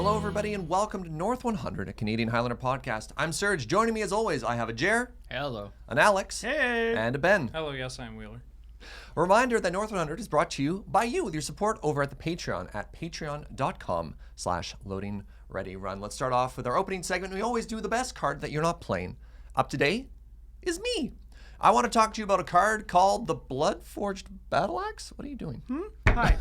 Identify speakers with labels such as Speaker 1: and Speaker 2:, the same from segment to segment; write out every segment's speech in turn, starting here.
Speaker 1: Hello, everybody, and welcome to North 100, a Canadian Highlander podcast. I'm Serge. Joining me, as always, I have a Jer.
Speaker 2: Hello.
Speaker 1: An Alex.
Speaker 3: Hey.
Speaker 1: And a Ben.
Speaker 3: Hello, yes, I'm Wheeler.
Speaker 1: A reminder that North 100 is brought to you by you with your support over at the Patreon at patreon.com/LoadingReadyRun. Let's start off with our opening segment. We always do the best card that you're not playing. Up today is me. I want to talk to you about a card called the Bloodforged Battle Axe. What are you doing?
Speaker 3: Hi.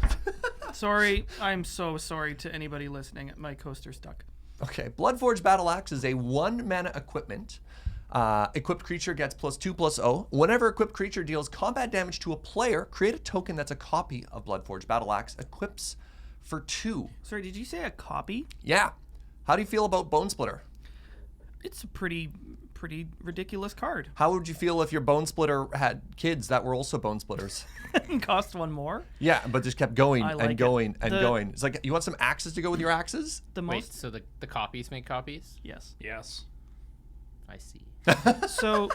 Speaker 3: Sorry, I'm so sorry to anybody listening. My coaster's stuck.
Speaker 1: Okay, Bloodforged Battle Axe is a 1-mana equipment. Equipped creature gets +2/+0. Whenever equipped creature deals combat damage to a player, create a token that's a copy of Bloodforged Battle Axe. Equips for 2.
Speaker 3: Sorry, did you say a copy?
Speaker 1: Yeah. How do you feel about Bone Splitter?
Speaker 3: It's a pretty ridiculous card.
Speaker 1: How would you feel if your Bone Splitter had kids that were also Bone Splitters?
Speaker 3: Cost one more.
Speaker 1: Yeah, but just kept going
Speaker 3: I like
Speaker 1: and going and
Speaker 3: The-
Speaker 1: going. It's like, you want some axes to go with your axes?
Speaker 3: The
Speaker 2: Wait,
Speaker 3: most.
Speaker 2: so the copies make copies?
Speaker 3: Yes.
Speaker 4: Yes.
Speaker 2: I see.
Speaker 3: So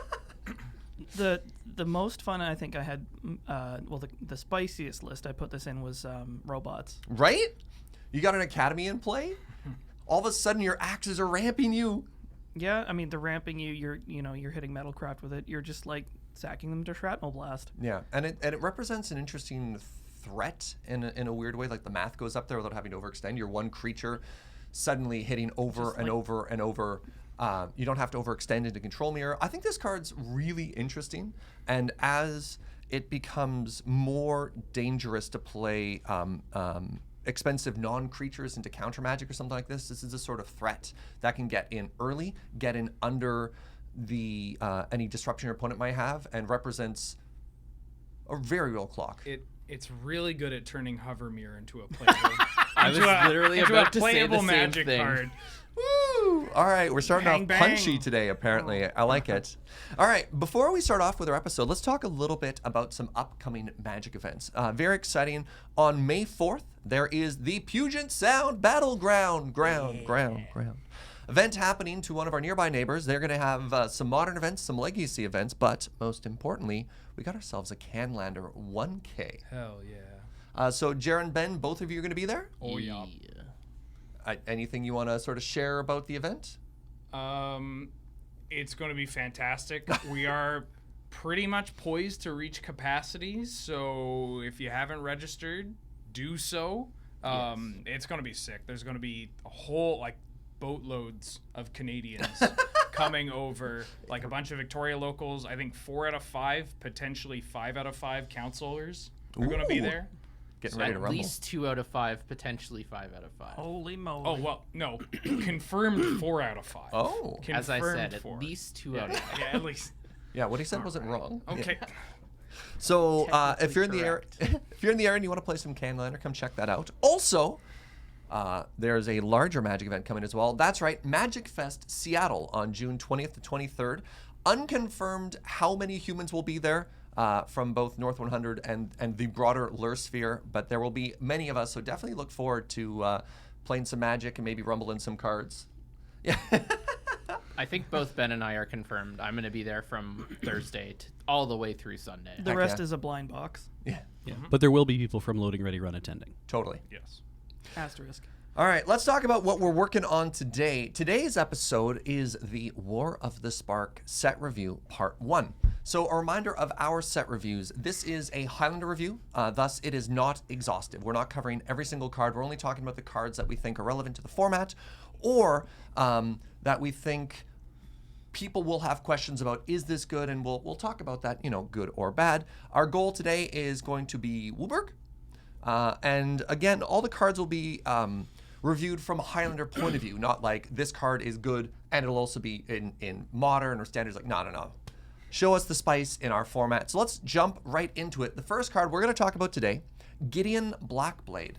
Speaker 3: the most fun I think I had, the spiciest list I put this in was robots.
Speaker 1: Right? You got an academy in play? All of a sudden your axes are ramping you.
Speaker 3: Yeah, I mean they're ramping you. You're hitting Metalcraft with it. You're just like sacking them to shrapnel blast.
Speaker 1: Yeah, and it represents an interesting threat in a weird way. Like the math goes up there without having to overextend. You're one creature suddenly hitting over and over and over. You don't have to overextend into Control Mirror. I think this card's really interesting, and as it becomes more dangerous to play expensive non-creatures into counter magic or something like this is a sort of threat that can get in early, get in under the any disruption your opponent might have, and represents a very real clock.
Speaker 4: It's really good at turning Hover Mirror into a playable.
Speaker 2: I was literally about to say the same
Speaker 4: magic
Speaker 2: thing.
Speaker 4: card.
Speaker 1: Woo! All right, we're starting
Speaker 3: Bang,
Speaker 1: off
Speaker 3: bang.
Speaker 1: punchy today, apparently. I like it. All right, before we start off with our episode, let's talk a little bit about some upcoming Magic events. Very exciting. On May 4th, there is the Puget Sound Battleground event happening to one of our nearby neighbors. They're going to have some modern events, some legacy events, but most importantly, we got ourselves a Canlander 1K.
Speaker 4: Hell yeah.
Speaker 1: So, Jared and Ben, both of you are going to be there?
Speaker 4: Oh yeah.
Speaker 1: Anything you want to sort of share about the event?
Speaker 4: It's going to be fantastic. We are pretty much poised to reach capacity, so if you haven't registered, do so. It's going to be sick. There's going to be a whole boatloads of Canadians coming over, like a bunch of Victoria locals. I think 4 out of 5, potentially 5 out of 5 councilors are going to be
Speaker 1: Ooh.
Speaker 4: there.
Speaker 1: Getting
Speaker 2: So
Speaker 1: ready to
Speaker 2: at
Speaker 1: rumble.
Speaker 2: least 2 out of 5, potentially 5 out of 5.
Speaker 3: Holy moly!
Speaker 4: Oh, well, no. Confirmed 4 out of 5.
Speaker 1: Oh.
Speaker 2: As I said,
Speaker 4: Confirmed 4.
Speaker 2: at least 2 out of 5.
Speaker 4: Yeah, at least.
Speaker 1: Yeah, what he said wasn't wrong.
Speaker 4: Okay.
Speaker 1: Yeah. So if you're in the area,
Speaker 2: Technically
Speaker 1: if you're in the area and you want to play some Canlander, come check that out. Also, there's a larger Magic event coming as well. That's right, Magic Fest Seattle on June 20th to 23rd. Unconfirmed how many humans will be there from both North 100 and the broader Lure sphere, but there will be many of us. So definitely look forward to playing some Magic and maybe rumbling some cards. Yeah.
Speaker 2: I think both Ben and I are confirmed. I'm going to be there from Thursday all the way through Sunday.
Speaker 3: The
Speaker 1: Heck
Speaker 3: rest
Speaker 1: yeah.
Speaker 3: is a blind box.
Speaker 1: Yeah.
Speaker 5: But there will be people from Loading Ready Run attending.
Speaker 1: Totally.
Speaker 4: Yes.
Speaker 3: Asterisk.
Speaker 1: All right, let's talk about what we're working on today. Today's episode is the War of the Spark set review, part 1. So a reminder of our set reviews. This is a Highlander review, thus it is not exhaustive. We're not covering every single card. We're only talking about the cards that we think are relevant to the format, or that we think people will have questions about. Is this good? And we'll talk about that, good or bad. Our goal today is going to be Wooburg. And again, all the cards will be reviewed from a Highlander point of view, not like this card is good and it'll also be in modern or standards. Like, no. Show us the spice in our format. So let's jump right into it. The first card we're going to talk about today, Gideon Blackblade.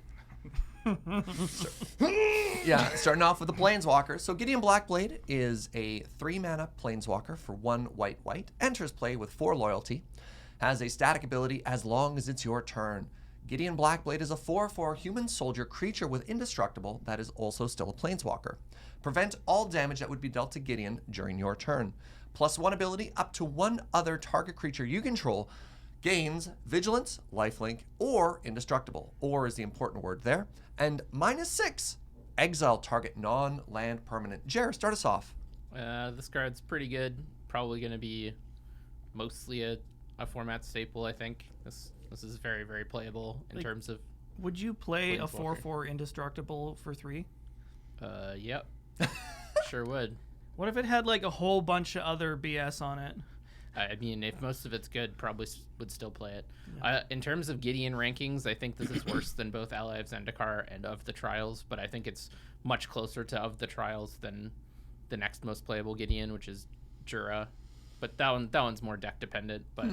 Speaker 1: Starting off with the Planeswalker. So Gideon Blackblade is a 3-mana Planeswalker for 1 white. Enters play with 4 loyalty. Has a static ability as long as it's your turn. Gideon Blackblade is a 4/4 human soldier creature with indestructible that is also still a Planeswalker. Prevent all damage that would be dealt to Gideon during your turn. +1 ability up to 1 other target creature you control gains Vigilance, Lifelink, or Indestructible. Or is the important word there. And -6 exile target non-land permanent. Jer, start us off.
Speaker 2: This card's pretty good. Probably going to be mostly a format staple, I think. This is very, very playable in terms of...
Speaker 3: Would you play a
Speaker 2: Planeswalker.
Speaker 3: 4/4 indestructible for 3?
Speaker 2: Yep. Sure would.
Speaker 3: What if it had like a whole bunch of other BS on it?
Speaker 2: I mean, if most of it's good, probably would still play it. In terms of Gideon rankings, I think this is worse than both Ally of Zendikar and Of the Trials, but I think it's much closer to Of the Trials than the next most playable Gideon, which is Jura. But that one's more deck dependent. But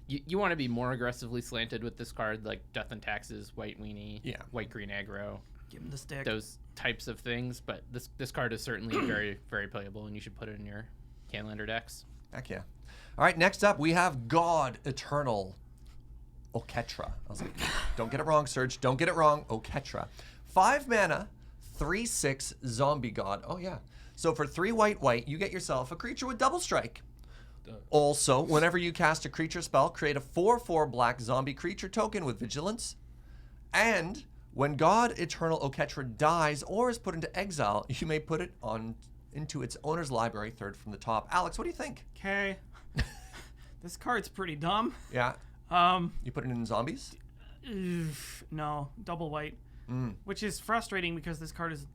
Speaker 2: you want to be more aggressively slanted with this card, like Death and Taxes, White Weenie, White Green Aggro,
Speaker 3: Give him the stick.
Speaker 2: those types of things. But this card is certainly very, very playable, and you should put it in your Highlander decks.
Speaker 1: Heck yeah. All right, next up we have God Eternal Oketra. I was like, don't get it wrong, Serge. Don't get it wrong. Oketra. 5 mana, 3/6 zombie god. Oh yeah. So for 3 white, you get yourself a creature with double strike. Also, whenever you cast a creature spell, create a 4/4 black zombie creature token with vigilance. And when God Eternal Oketra dies or is put into exile, you may put it into its owner's library, 3rd from the top. Alex, what do you think?
Speaker 3: Okay. This card's pretty dumb.
Speaker 1: Yeah. You put it in zombies?
Speaker 3: No, double white. Which is frustrating because this card is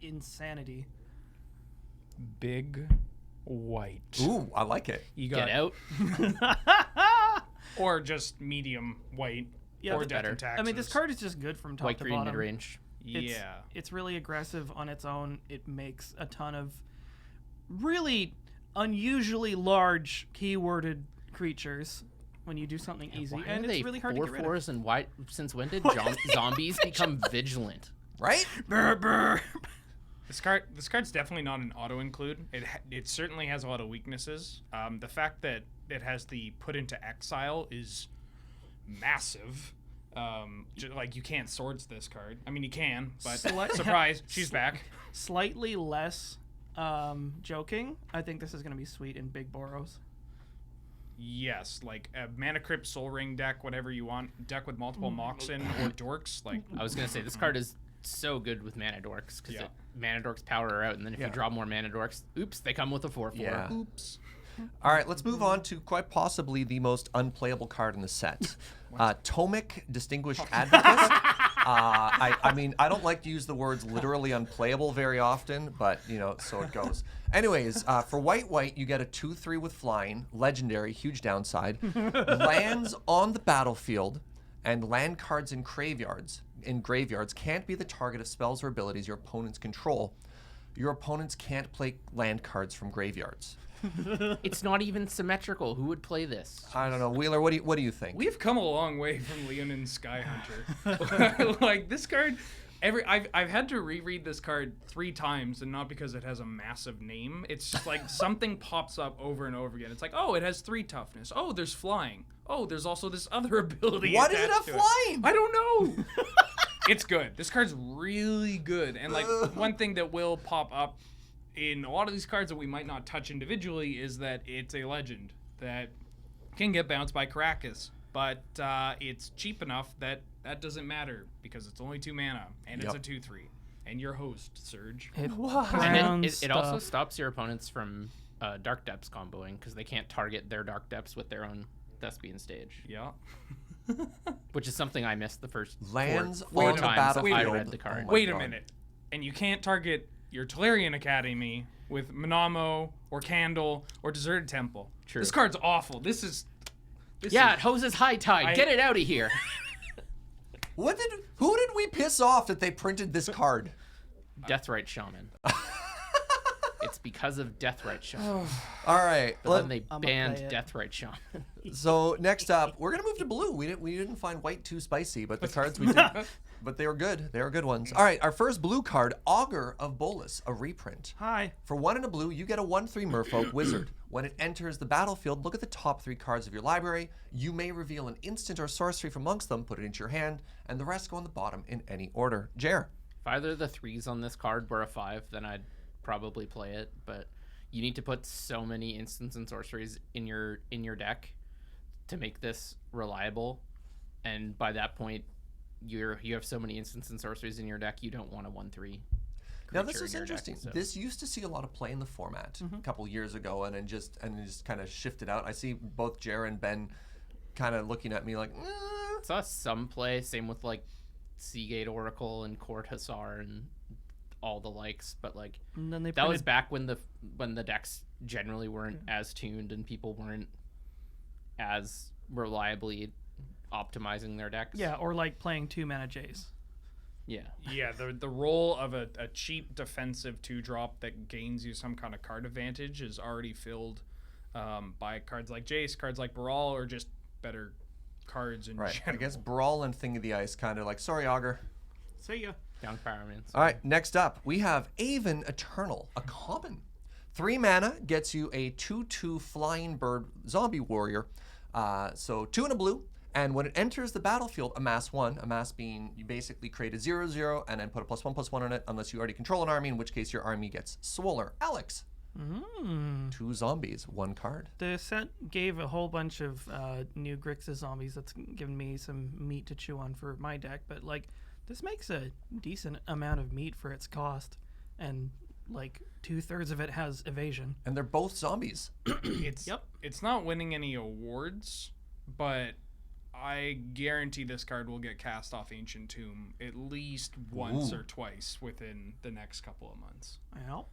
Speaker 3: insanity.
Speaker 4: Big white.
Speaker 1: Ooh, I like it.
Speaker 4: You
Speaker 2: Get
Speaker 4: got
Speaker 2: out.
Speaker 4: or just medium white.
Speaker 3: Yeah,
Speaker 4: or
Speaker 3: but
Speaker 4: Death
Speaker 2: better.
Speaker 4: and Taxes.
Speaker 3: I mean, this card is just good from top
Speaker 2: White
Speaker 3: to
Speaker 2: green
Speaker 3: bottom.
Speaker 2: mid range.
Speaker 3: It's really aggressive on its own. It makes a ton of really unusually large keyworded creatures when you do something easy,
Speaker 2: Why
Speaker 3: and
Speaker 2: are
Speaker 3: it's
Speaker 2: they
Speaker 3: really hard to get rid of.
Speaker 2: 4/4s and white? Since when did zombies become vigilant?
Speaker 1: Right?
Speaker 3: Brr, brr.
Speaker 4: This card's definitely not an auto include. It certainly has a lot of weaknesses. The fact that it has the put into exile is massive. Like you can't swords this card. I mean you can, but surprise, she's back.
Speaker 3: Slightly less joking. I think this is going to be sweet in big Boros.
Speaker 4: Yes, like a Mana Crypt, Soul Ring deck, whatever you want. Deck with multiple Moxen or Dorks. Like
Speaker 2: I was gonna say this card is so good with Mana Dorks because Mana Dorks power her out, and then if you draw more Mana Dorks, oops, they come with a 4/4.
Speaker 1: Yeah.
Speaker 4: oops.
Speaker 1: All right, let's move on to quite possibly the most unplayable card in the set. Tomek Distinguished Advocate. I mean, I don't like to use the words literally unplayable very often, but, you know, so it goes. Anyways, for white, you get a 2/3 with flying, legendary, huge downside. Lands on the battlefield and land cards in graveyards can't be the target of spells or abilities your opponents control. Your opponents can't play land cards from graveyards.
Speaker 2: It's not even symmetrical. Who would play this?
Speaker 1: I don't know. Wheeler, what do you think?
Speaker 4: We've come a long way from Leonin Skyhunter. Like this card, I've had to reread this card 3 times, and not because it has a massive name. It's just like something pops up over and over again. It's like, oh, it has 3 toughness. Oh, there's flying. Oh, there's also this other ability.
Speaker 1: What is it
Speaker 4: attached
Speaker 1: a
Speaker 4: to
Speaker 1: flying?
Speaker 4: I don't know. It's good. This card's really good, and like one thing that will pop up in a lot of these cards that we might not touch individually is that it's a legend that can get bounced by Caracas, but it's cheap enough that doesn't matter because it's only 2 mana and it's a 2/3. And your host, Serge.
Speaker 2: And it also stops your opponents from Dark Depths comboing because they can't target their Dark Depths with their own Thespian stage.
Speaker 4: Yeah.
Speaker 2: Which is something I missed the first
Speaker 1: Lands
Speaker 2: four
Speaker 1: on the
Speaker 2: times
Speaker 1: battlefield.
Speaker 2: I read the card.
Speaker 1: Oh my
Speaker 4: Wait a
Speaker 1: God.
Speaker 4: minute. And you can't target your Tolarian Academy with Manamo or Candle or Deserted Temple.
Speaker 2: True.
Speaker 4: This card's awful. This is
Speaker 2: It hoses High Tide. Get it out of here.
Speaker 1: Who did we piss off that they printed this card?
Speaker 2: Deathrite Shaman. It's because of Deathrite Shaman.
Speaker 1: All right.
Speaker 2: But then they
Speaker 3: I'ma
Speaker 2: banned
Speaker 3: play it.
Speaker 2: Deathrite Shaman.
Speaker 1: So next up, we're gonna move to blue. We didn't find white too spicy, but the cards we did, but they were good. They were good ones. All right, our first blue card, Augur of Bolas, a reprint.
Speaker 3: Hi.
Speaker 1: For 1 and a blue, you get a 1/3 Merfolk Wizard. When it enters the battlefield, look at the top 3 cards of your library. You may reveal an instant or sorcery from amongst them, put it into your hand, and the rest go on the bottom in any order. Jer.
Speaker 2: If either of the 3s on this card were a 5, then I'd probably play it. But you need to put so many instants and sorceries in your deck to make this reliable. And by that point, you have so many instants and sorceries in your deck, you don't want a 1/3.
Speaker 1: Now
Speaker 2: creature
Speaker 1: this is
Speaker 2: in your deck,
Speaker 1: interesting.
Speaker 2: so-
Speaker 1: This used to see a lot of play in the format a couple years ago, and then just kind of shifted out. I see both Jer and Ben kind of looking at me like,
Speaker 2: Saw some play. Same with like Seagate Oracle and Court Hussar and all the likes. But like
Speaker 3: And then they
Speaker 2: that was
Speaker 3: printed-
Speaker 2: back when the decks generally weren't as tuned and people weren't as reliably optimizing their decks.
Speaker 3: Yeah, or like playing 2-mana Jace.
Speaker 2: Yeah.
Speaker 4: Yeah, the role of a cheap defensive 2-drop that gains you some kind of card advantage is already filled by cards like Jace, cards like Baral, or just better cards in
Speaker 1: right.
Speaker 4: general.
Speaker 1: I guess Brawl and Thing of the Ice kind of like, sorry, Augur.
Speaker 3: See ya.
Speaker 2: Young Fireman.
Speaker 1: All right, next up, we have Aven Eternal, a common. 3 mana gets you a 2/2 flying bird zombie warrior. So 2 and a blue. And when it enters the battlefield, amass 1. Amass being you basically create a 0/0 and then put a +1/+1 on it, unless you already control an army, in which case your army gets swoller. Alex. 2 zombies, 1 card.
Speaker 3: The set gave a whole bunch of new Grixis zombies that's given me some meat to chew on for my deck, but like this makes a decent amount of meat for its cost, and like 2/3 of it has evasion.
Speaker 1: And they're both zombies.
Speaker 4: It's not winning any awards, but I guarantee this card will get cast off Ancient Tomb at least once or twice within the next couple of months.
Speaker 3: Well,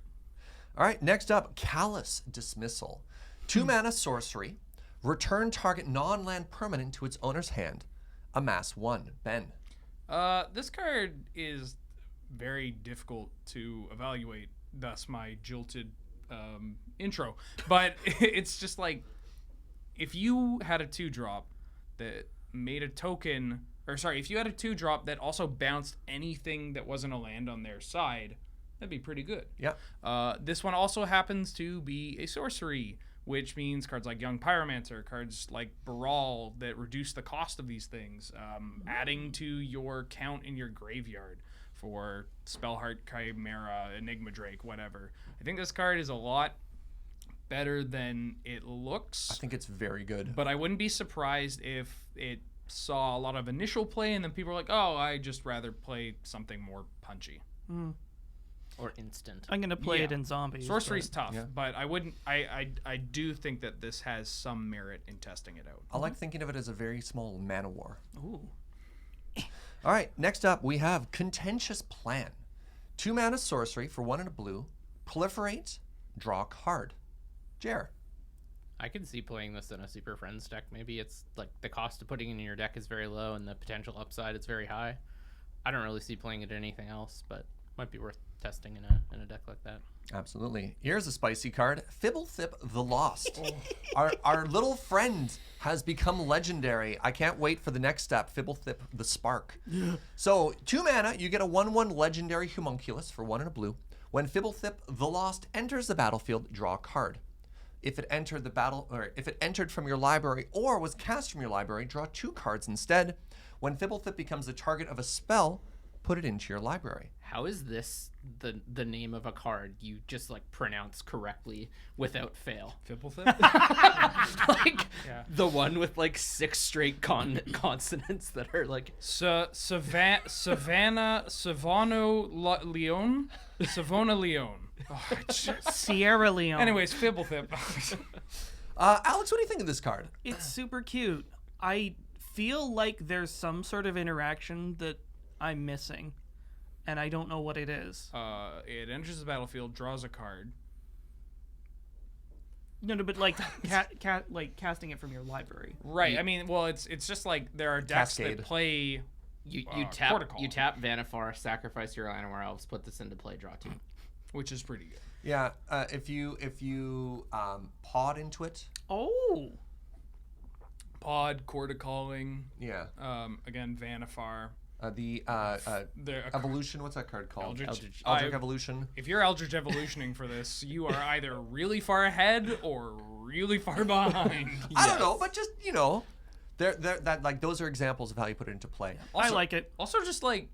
Speaker 1: All right, next up, Callous Dismissal. 2 mana sorcery. Return target non-land permanent to its owner's hand. Amass 1. Ben.
Speaker 4: This card is very difficult to evaluate, thus my jilted intro. But it's just like, if you had a 2-drop that made a token, or sorry, if you had a 2-drop that also bounced anything that wasn't a land on their side, that'd be pretty good.
Speaker 1: Yeah.
Speaker 4: This one also happens to be a sorcery, which means cards like Young Pyromancer, cards like Baral that reduce the cost of these things, adding to your count in your graveyard for Spellheart, Chimera, Enigma Drake, whatever. I think this card is a lot better than it looks.
Speaker 1: I think it's very good.
Speaker 4: But I wouldn't be surprised if it saw a lot of initial play and then people were like, oh, I just rather play something more punchy.
Speaker 2: Or instant.
Speaker 3: I'm gonna play it
Speaker 4: Yeah.
Speaker 3: in zombies.
Speaker 4: Sorcery's
Speaker 3: but-
Speaker 4: tough,
Speaker 1: Yeah.
Speaker 4: but I wouldn't. I do think that this has some merit in testing it out.
Speaker 1: I like thinking of it as a very small mana war.
Speaker 3: Ooh.
Speaker 1: All right, next up, we have Contentious Plan. 2 mana sorcery for 1 and a blue. Proliferate, draw a card. Jer.
Speaker 2: I could see playing this in a Super Friends deck. Maybe it's like the cost of putting it in your deck is very low and the potential upside is very high. I don't really see playing it in anything else, but might be worth testing in a deck like that.
Speaker 1: Absolutely. Here's a spicy card. Fibble Sip The Lost. Our little friend has become legendary. I can't wait for the next step. Fibble Sip The Spark. So 2 mana, you get a 1/1 legendary homunculus for 1 and a blue. When Fibble Sip The Lost enters the battlefield, draw a card. If it entered the battle, or if it entered from your library or was cast from your library, draw 2 cards instead. When Fibble Sip becomes the target of a spell, put it into your library.
Speaker 2: How is this the name of a card you just like pronounce correctly without fail?
Speaker 4: Fibble
Speaker 2: Like
Speaker 4: Yeah.
Speaker 2: the one with like 6 straight consonants that are like
Speaker 4: Savannah Leone. Oh,
Speaker 3: Sierra Leone.
Speaker 4: anyways, Fibblethip.
Speaker 1: Alex, what do you think of this card?
Speaker 3: It's super cute. I feel like there's some sort of interaction that I'm missing, and I don't know what it is.
Speaker 4: It enters the battlefield, draws a card.
Speaker 3: No, but like like casting it from your library.
Speaker 4: Right. I mean, well, it's just like there are decks
Speaker 1: Cascade.
Speaker 4: that play.
Speaker 2: you
Speaker 4: Protocol.
Speaker 2: tap Vanifar, sacrifice your Llanowar Elves, put this into play, draw 2.
Speaker 4: Which is pretty good.
Speaker 1: Yeah, if you pod into it,
Speaker 3: Oh,
Speaker 4: Pod, Chord of Calling.
Speaker 1: yeah.
Speaker 4: Again, Vanifar.
Speaker 1: The
Speaker 4: The
Speaker 1: evolution, what's that card called?
Speaker 4: Eldritch.
Speaker 1: Eldritch Evolution.
Speaker 4: If you're Eldritch Evolutioning for this, you are either really far ahead or really far behind.
Speaker 1: I don't know, but just that like those are examples of how you put it into play.
Speaker 3: I like it.
Speaker 4: Also, just like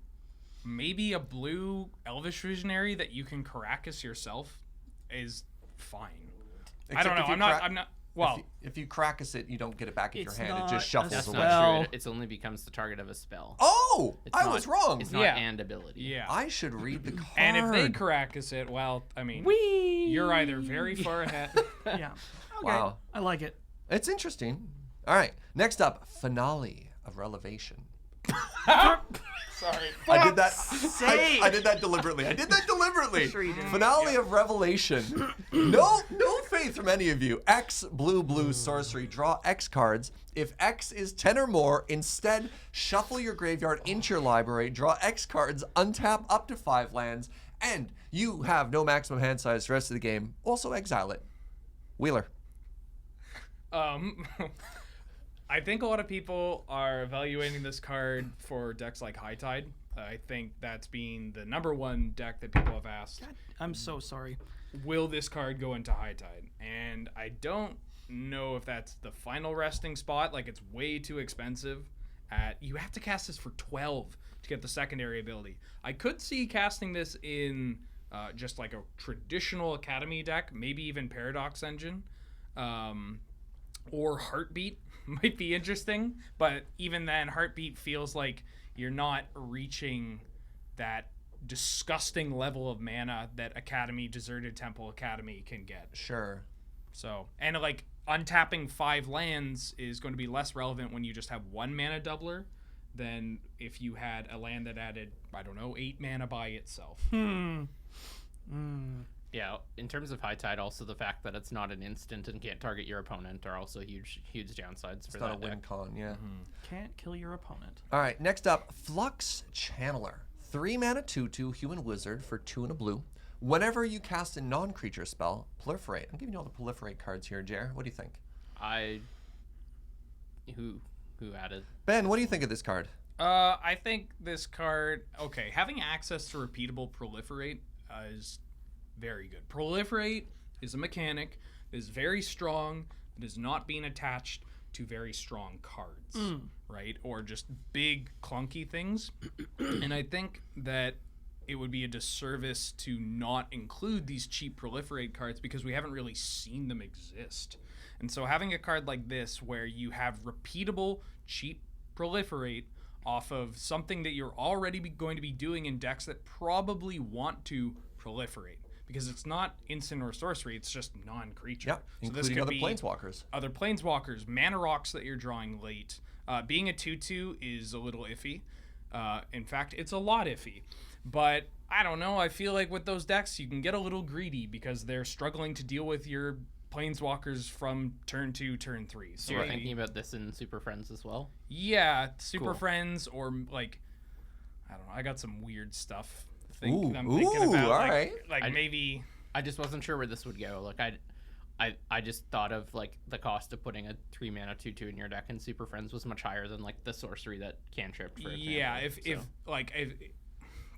Speaker 4: maybe a blue Elvish Visionary that you can Caracas yourself is fine. I
Speaker 1: Except
Speaker 4: don't know.
Speaker 1: if you
Speaker 4: I'm not. Well,
Speaker 1: if you Krakus it, you don't get it back in your
Speaker 3: It's
Speaker 1: hand. It
Speaker 3: not
Speaker 1: just
Speaker 3: a
Speaker 1: shuffles
Speaker 2: That's
Speaker 1: away.
Speaker 2: not
Speaker 3: Well-
Speaker 2: true. It only becomes the target of a spell.
Speaker 1: Oh,
Speaker 2: It's
Speaker 1: I
Speaker 2: not-
Speaker 1: was wrong.
Speaker 2: It's not
Speaker 4: Yeah.
Speaker 2: and ability.
Speaker 4: yeah.
Speaker 1: I should read the card.
Speaker 4: And if they Caracas it, well, I mean, you're either very far ahead.
Speaker 3: Yeah. Okay.
Speaker 1: Wow.
Speaker 3: I like it.
Speaker 1: It's interesting. All right. Next up, Finale of Relevation.
Speaker 4: Sorry.
Speaker 1: I did that.
Speaker 3: sake.
Speaker 1: I did that deliberately.
Speaker 3: Sure you did.
Speaker 1: Finale of Revelation. No faith from any of you. X blue sorcery. Draw X cards. If X is 10 or more, instead shuffle your graveyard into your library. Draw X cards. Untap up to 5 lands, and you have no maximum hand size for the rest of the game. Also exile it. Wheeler.
Speaker 4: I think a lot of people are evaluating this card for decks like High Tide. I think that's been the #1 deck that people have asked.
Speaker 3: I'm so sorry.
Speaker 4: Will this card go into High Tide? And I don't know if that's the final resting spot. Like, it's way too expensive. You have to cast this for 12 to get the secondary ability. I could see casting this in just like a traditional Academy deck, maybe even Paradox Engine, or Heartbeat might be interesting. But even then, Heartbeat feels like you're not reaching that disgusting level of mana that Academy, Deserted Temple Academy can get.
Speaker 1: Sure.
Speaker 4: So, and like untapping 5 lands is going to be less relevant when you just have 1 mana doubler than if you had a land that added, I don't know, 8 mana by itself.
Speaker 2: Yeah, in terms of High Tide, also the fact that it's not an instant and can't target your opponent are also huge downsides
Speaker 1: It's
Speaker 2: for
Speaker 1: not a
Speaker 2: that
Speaker 1: win
Speaker 2: deck.
Speaker 1: con, yeah.
Speaker 3: Can't kill your opponent.
Speaker 1: All right, next up, Flux Chandler. 3 mana 2/2 human wizard for 2 and a blue. Whenever you cast a non-creature spell, proliferate. I'm giving you all the proliferate cards here, Jer. What do you think?
Speaker 2: Who added?
Speaker 1: Ben, what do you think of this card?
Speaker 4: I think this card, okay, having access to repeatable proliferate is very good. Proliferate is a mechanic that is very strong, that is not being attached to very strong cards, right? Or just big, clunky things. And I think that it would be a disservice to not include these cheap proliferate cards because we haven't really seen them exist. And so having a card like this where you have repeatable, cheap proliferate off of something that you're already going to be doing in decks that probably want to proliferate. Because it's not instant or sorcery, it's just non-creature.
Speaker 1: Yep, including other planeswalkers.
Speaker 4: Other planeswalkers, mana rocks that you're drawing late. Being a 2/2 is a little iffy. In fact, it's a lot iffy. But I don't know, I feel like with those decks, you can get a little greedy because they're struggling to deal with your planeswalkers from turn 2, turn 3.
Speaker 2: So you're thinking about this in Super Friends as well?
Speaker 4: Yeah, Super
Speaker 2: Cool.
Speaker 4: Friends, or like, I don't know, I got some weird stuff
Speaker 1: Ooh,
Speaker 4: I'm thinking about.
Speaker 1: all
Speaker 4: like,
Speaker 1: right.
Speaker 4: like maybe...
Speaker 2: I just wasn't sure where this would go. Like I just thought of like the cost of putting a 3 mana 2/2 in your deck in Super Friends was much higher than like the sorcery that cantrip. For
Speaker 4: Yeah,
Speaker 2: example.
Speaker 4: if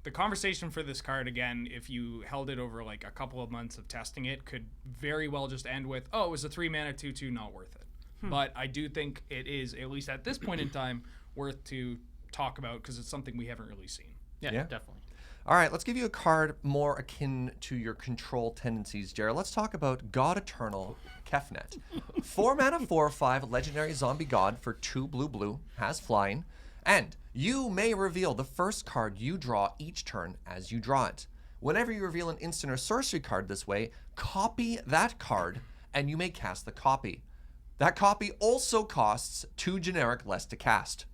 Speaker 4: the conversation for this card again, if you held it over like a couple of months of testing it, could very well just end with, oh, it was a 3 mana 2/2, not worth it. But I do think it is, at least at this point in time, worth to talk about because it's something we haven't really seen.
Speaker 2: yeah,
Speaker 1: Yeah.
Speaker 2: definitely.
Speaker 1: All right, let's give you a card more akin to your control tendencies, Jared. Let's talk about God Eternal Kefnet. 4 mana 4/5 legendary zombie god for 2 blue, has flying, and you may reveal the first card you draw each turn as you draw it. Whenever you reveal an instant or sorcery card this way, copy that card and you may cast the copy. That copy also costs 2 generic less to cast.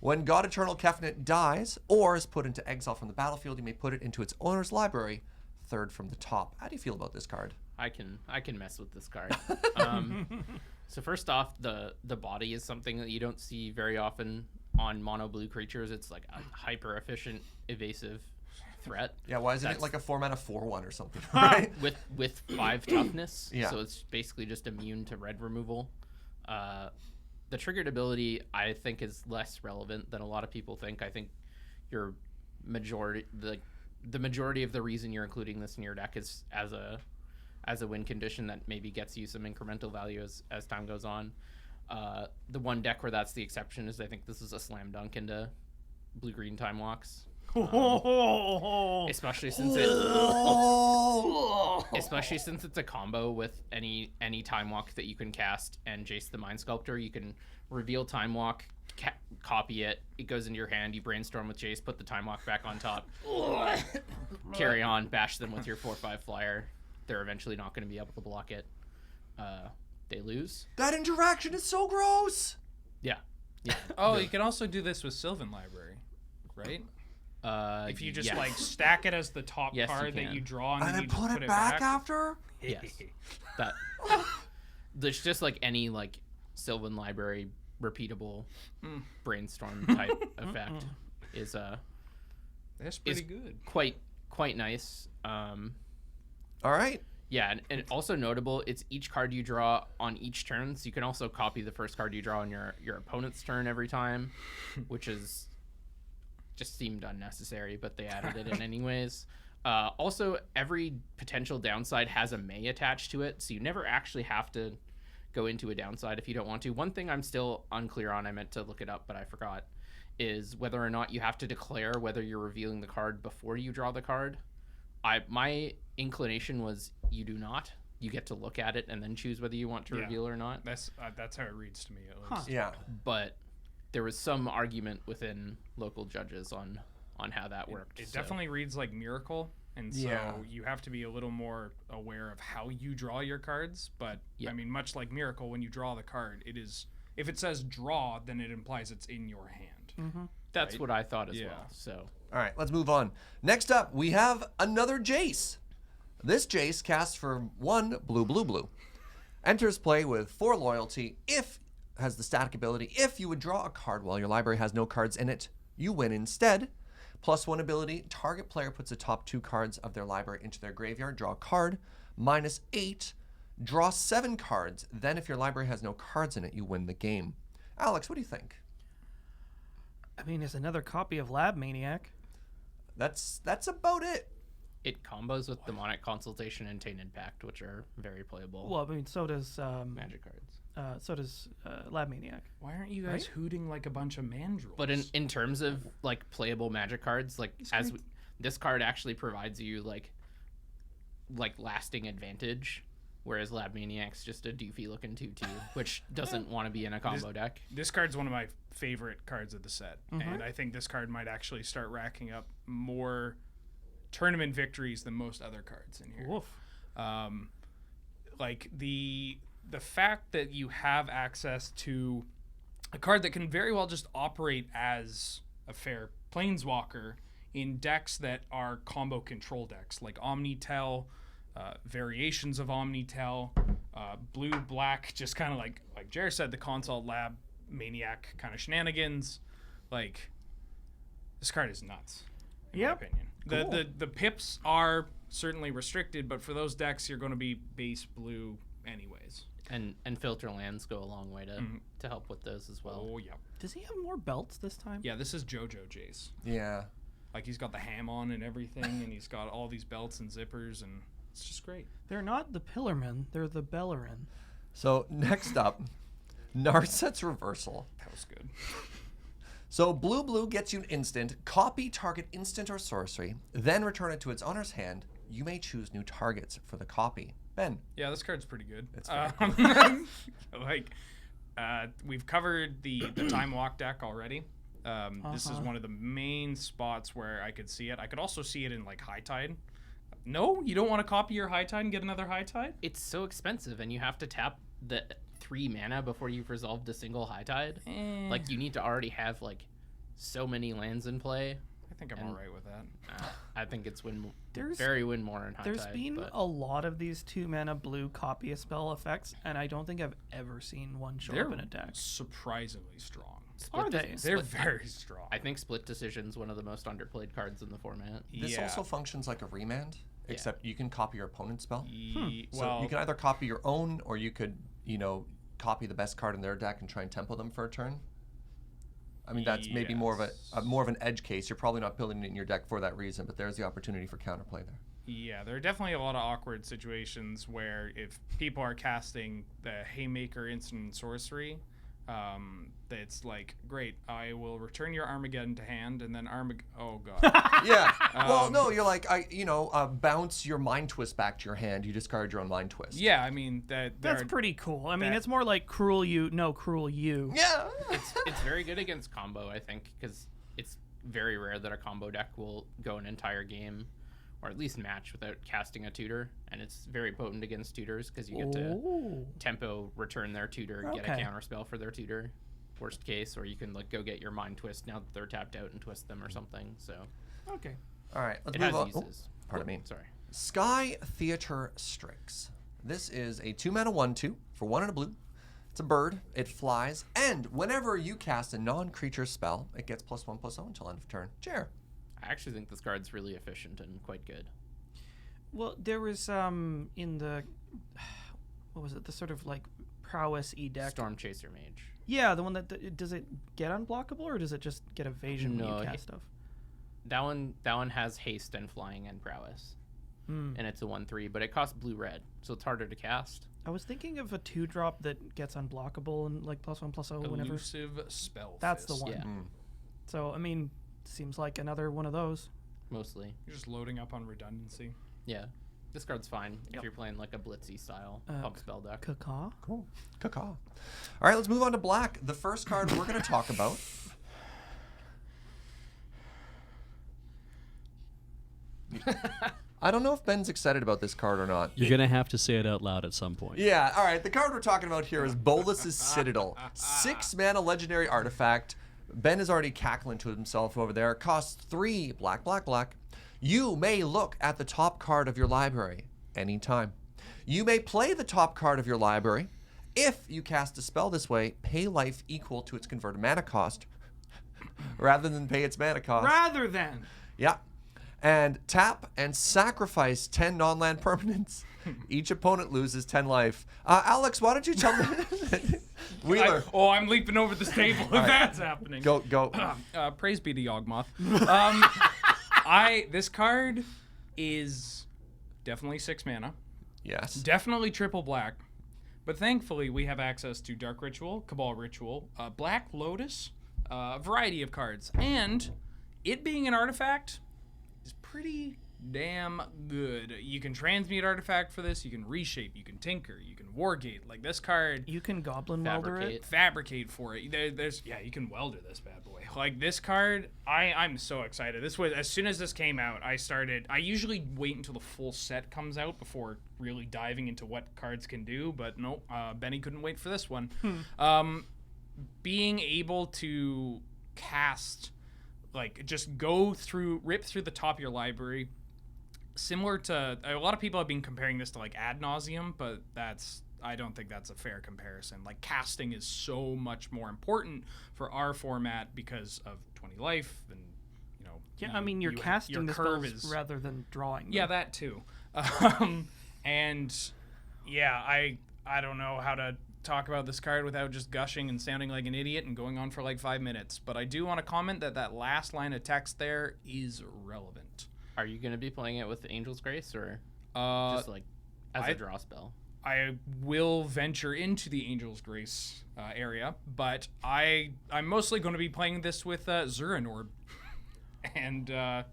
Speaker 1: When God Eternal Kefnet dies or is put into exile from the battlefield, you may put it into its owner's library, 3rd from the top. How do you feel about this card?
Speaker 2: I can mess with this card. So first off, the body is something that you don't see very often on mono blue creatures. It's like a hyper efficient, evasive threat.
Speaker 1: Yeah, why isn't it
Speaker 2: That's-
Speaker 1: like a 4 mana 4/1 or something, right?
Speaker 2: with 5 toughness.
Speaker 1: Yeah.
Speaker 2: So it's basically just immune to red removal. The triggered ability I think is less relevant than a lot of people think. I think your majority the majority of the reason you're including this in your deck is as a win condition that maybe gets you some incremental value as time goes on. The one deck where that's the exception is I think this is a slam dunk into blue-green time walks. Especially since it's a combo with any Time Walk that you can cast and Jace the Mind Sculptor. You can reveal Time Walk, copy it. It goes into your hand. You brainstorm with Jace, put the Time Walk back on top. Carry on, bash them with your 4/5 flyer. They're eventually not going to be able to block it. They lose.
Speaker 1: That interaction is so gross.
Speaker 2: Yeah.
Speaker 4: Oh, you can also do this with Sylvan Library, right? If you just like stack it as the top card that you draw and then you just
Speaker 1: put it back after.
Speaker 2: Yes. That. There's just like any like Sylvan Library repeatable brainstorm type effect is
Speaker 4: that's pretty good.
Speaker 2: Quite nice.
Speaker 1: All right.
Speaker 2: Yeah, and also notable, it's each card you draw on each turn, so you can also copy the first card you draw on your opponent's turn every time, which is just seemed unnecessary, but they added it in anyways. Also, every potential downside has a May attached to it, so you never actually have to go into a downside if you don't want to. One thing I'm still unclear on, I meant to look it up, but I forgot, is whether or not you have to declare whether you're revealing the card before you draw the card. My inclination was you do not. You get to look at it and then choose whether you want to reveal or not.
Speaker 4: That's how it reads to me at least.
Speaker 1: Yeah.
Speaker 2: But there was some argument within local judges on how that worked.
Speaker 4: It definitely reads like Miracle, and so you have to be a little more aware of how you draw your cards. But I mean, much like Miracle, when you draw the card, it is, if it says draw, then it implies it's in your hand.
Speaker 3: Mm-hmm.
Speaker 2: That's what I thought as well. So.
Speaker 1: All right, let's move on. Next up, we have another Jace. This Jace casts for 1 blue. Enters play with 4 loyalty. Has the static ability. If you would draw a card while your library has no cards in it, you win instead. +1 ability, target player puts the top 2 cards of their library into their graveyard. Draw a card. -8, draw 7 cards. Then if your library has no cards in it, you win the game. Alex, what do you think?
Speaker 3: I mean, it's another copy of Lab Maniac.
Speaker 1: That's about it.
Speaker 2: It combos with Demonic Consultation and Tainted Pact, which are very playable.
Speaker 3: Well, I mean, so does
Speaker 2: magic cards.
Speaker 3: So does Lab Maniac.
Speaker 4: Why aren't you guys hooting like a bunch of mandrills?
Speaker 2: But in terms of like playable magic cards, like this card actually provides you like lasting advantage, whereas Lab Maniac's just a doofy looking 2/2, which doesn't want to be in a combo deck.
Speaker 4: This card's one of my favorite cards of the set, and I think this card might actually start racking up more tournament victories than most other cards in here.
Speaker 3: Woof.
Speaker 4: Like the fact that you have access to a card that can very well just operate as a fair planeswalker in decks that are combo control decks, like Omnitel, variations of Omnitel, blue, black, just kind of like Jared said, the Consult Lab Maniac kind of shenanigans. Like, this card is nuts, in my opinion.
Speaker 1: Cool.
Speaker 4: The pips are certainly restricted, but for those decks, you're going to be base blue anyways.
Speaker 2: And filter lands go a long way to help with those as well.
Speaker 4: Oh, yeah.
Speaker 3: Does he have more belts this time?
Speaker 4: Yeah, this is JoJo Jace.
Speaker 1: Yeah.
Speaker 4: Like, he's got the ham on and everything, and he's got all these belts and zippers, and it's just great.
Speaker 3: They're not the Pillarmen, they're the Bellerin.
Speaker 1: So next up, Narset's Reversal.
Speaker 4: That was good.
Speaker 1: So blue gets you an instant. Copy target instant or sorcery, then return it to its owner's hand. You may choose new targets for the copy. Ben.
Speaker 4: Yeah, this card's pretty good.
Speaker 1: It's
Speaker 4: we've covered the Time Walk deck already. This is one of the main spots where I could see it. I could also see it in like High Tide. No, you don't want to copy your High Tide and get another High Tide?
Speaker 2: It's so expensive, and you have to tap the 3 mana before you've resolved a single High Tide. Like, you need to already have like so many lands in play.
Speaker 4: I think I'm all right with that.
Speaker 2: I think it's very win more in High
Speaker 3: There's
Speaker 2: Tide.
Speaker 3: been a lot of these 2-mana blue copy a spell effects, and I don't think I've ever seen one show up in a deck.
Speaker 4: Surprisingly strong.
Speaker 3: They're
Speaker 4: very strong.
Speaker 2: I think Split Decision's one of the most underplayed cards in the format.
Speaker 1: This also functions like a remand, except you can copy your opponent's spell.
Speaker 4: Well,
Speaker 1: you can either copy your own, or you could, copy the best card in their deck and try and tempo them for a turn. I mean, that's maybe more of an edge case. You're probably not building it in your deck for that reason, but there's the opportunity for counterplay there.
Speaker 4: Yeah, there are definitely a lot of awkward situations where if people are casting the Haymaker instant and sorcery, It's like, great, I will return your Armageddon to hand, and then oh god.
Speaker 1: Yeah. Well, no, you're like, bounce your Mind Twist back to your hand. You discard your own Mind Twist.
Speaker 4: Yeah, I mean
Speaker 3: that's pretty cool. I mean, it's more like cruel you.
Speaker 1: Yeah.
Speaker 2: It's very good against combo, I think, because it's very rare that a combo deck will go an entire game, or at least match, without casting a tutor, and it's very potent against tutors because you get to tempo return their tutor, get a counter spell for their tutor, worst case, or you can like go get your Mind Twist now that they're tapped out and twist them or something. So
Speaker 3: Okay.
Speaker 1: All right, let's
Speaker 2: it
Speaker 1: move
Speaker 2: has
Speaker 1: on.
Speaker 2: uses.
Speaker 1: Pardon me.
Speaker 2: Sorry.
Speaker 1: Sky Theater Strix. This is a 2-mana 1/2 for 1 and a blue. It's a bird. It flies, and whenever you cast a non-creature spell, it gets +1/+0 until end of turn. Chair.
Speaker 2: I actually think this card's really efficient and quite good.
Speaker 3: Well, there was in the what was it? The sort of like prowess deck.
Speaker 2: Storm Chaser Mage.
Speaker 3: Yeah, the one that does it get unblockable or does it just get evasion when you cast stuff?
Speaker 2: That one has haste and flying and prowess, and it's a 1/3, but it costs blue-red, so it's harder to cast.
Speaker 3: I was thinking of a 2-drop that gets unblockable and like +1/+0 whenever.
Speaker 4: Elusive Spell.
Speaker 3: That's the
Speaker 4: Fist.
Speaker 3: one.
Speaker 2: Yeah,
Speaker 3: So I mean, seems like another one of those.
Speaker 2: mostly.
Speaker 4: You're just loading up on redundancy.
Speaker 2: Yeah, this card's fine if you're playing like a blitzy style pump spell deck.
Speaker 3: Caca.
Speaker 1: Cool. Caca. All right, let's move on to black. The first card we're going to talk about. I don't know if Ben's excited about this card or not.
Speaker 5: You're going to have to say it out loud at some point.
Speaker 1: Yeah, all right. The card we're talking about here is Bolas's Citadel. 6-mana legendary artifact. Ben is already cackling to himself over there. Costs 3 black, black, black. You may look at the top card of your library anytime. You may play the top card of your library. If you cast a spell this way, pay life equal to its converted mana cost rather than pay its mana cost.
Speaker 3: Rather than.
Speaker 1: Yeah. And tap and sacrifice 10 non-land permanents. Each opponent loses 10 life. Alex, why don't you tell me? Wheeler.
Speaker 4: I'm leaping over this table if that's happening.
Speaker 1: Go.
Speaker 4: Praise be to Yawgmoth. This card is definitely 6 mana.
Speaker 1: Yes.
Speaker 4: Definitely triple black. But thankfully, we have access to Dark Ritual, Cabal Ritual, Black Lotus, a variety of cards. And it being an artifact is pretty damn good. You can transmute artifact for this, you can reshape, you can tinker, you can wargate. Like this card,
Speaker 3: You can Goblin Welder it.
Speaker 4: fabricate for it. You can welder this bad boy. Like this card, I'm so excited. This was, as soon as this came out, I usually wait until the full set comes out before really diving into what cards can do, but no, Benny couldn't wait for this one. Being able to cast, like, just rip through the top of your library, similar to, a lot of people have been comparing this to like Ad Nauseam, but I don't think that's a fair comparison. Like, casting is so much more important for our format because of 20 life and,
Speaker 3: Yeah, I mean, you're casting the spells rather than drawing them.
Speaker 4: Yeah, that too. And yeah, I don't know how to talk about this card without just gushing and sounding like an idiot and going on for like 5 minutes. But I do want to comment that last line of text there is relevant.
Speaker 2: Are you going to be playing it with Angel's Grace or just like as a draw spell?
Speaker 4: I will venture into the Angel's Grace area, but I'm mostly going to be playing this with Zuranorb and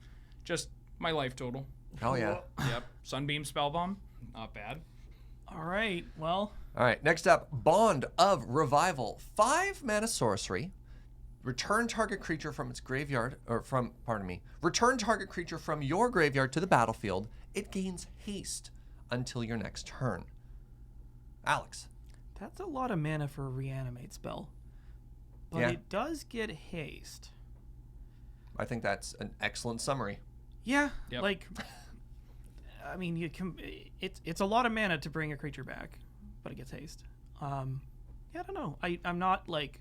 Speaker 4: just my life total.
Speaker 1: Oh, yeah.
Speaker 4: Yep. Sunbeam Spellbomb. Not bad.
Speaker 3: All right, well.
Speaker 1: All right, next up, Bond of Revival. 5-mana sorcery. Return target creature from its graveyard, return target creature from your graveyard to the battlefield. It gains haste until your next turn. Alex.
Speaker 3: That's a lot of mana for a reanimate spell. But
Speaker 1: Yeah.
Speaker 3: it does get haste.
Speaker 1: I think that's an excellent summary.
Speaker 3: Yeah,
Speaker 4: Yep.
Speaker 3: like, I mean, it's a lot of mana to bring a creature back, but it gets haste. Yeah, I don't know. I'm not like,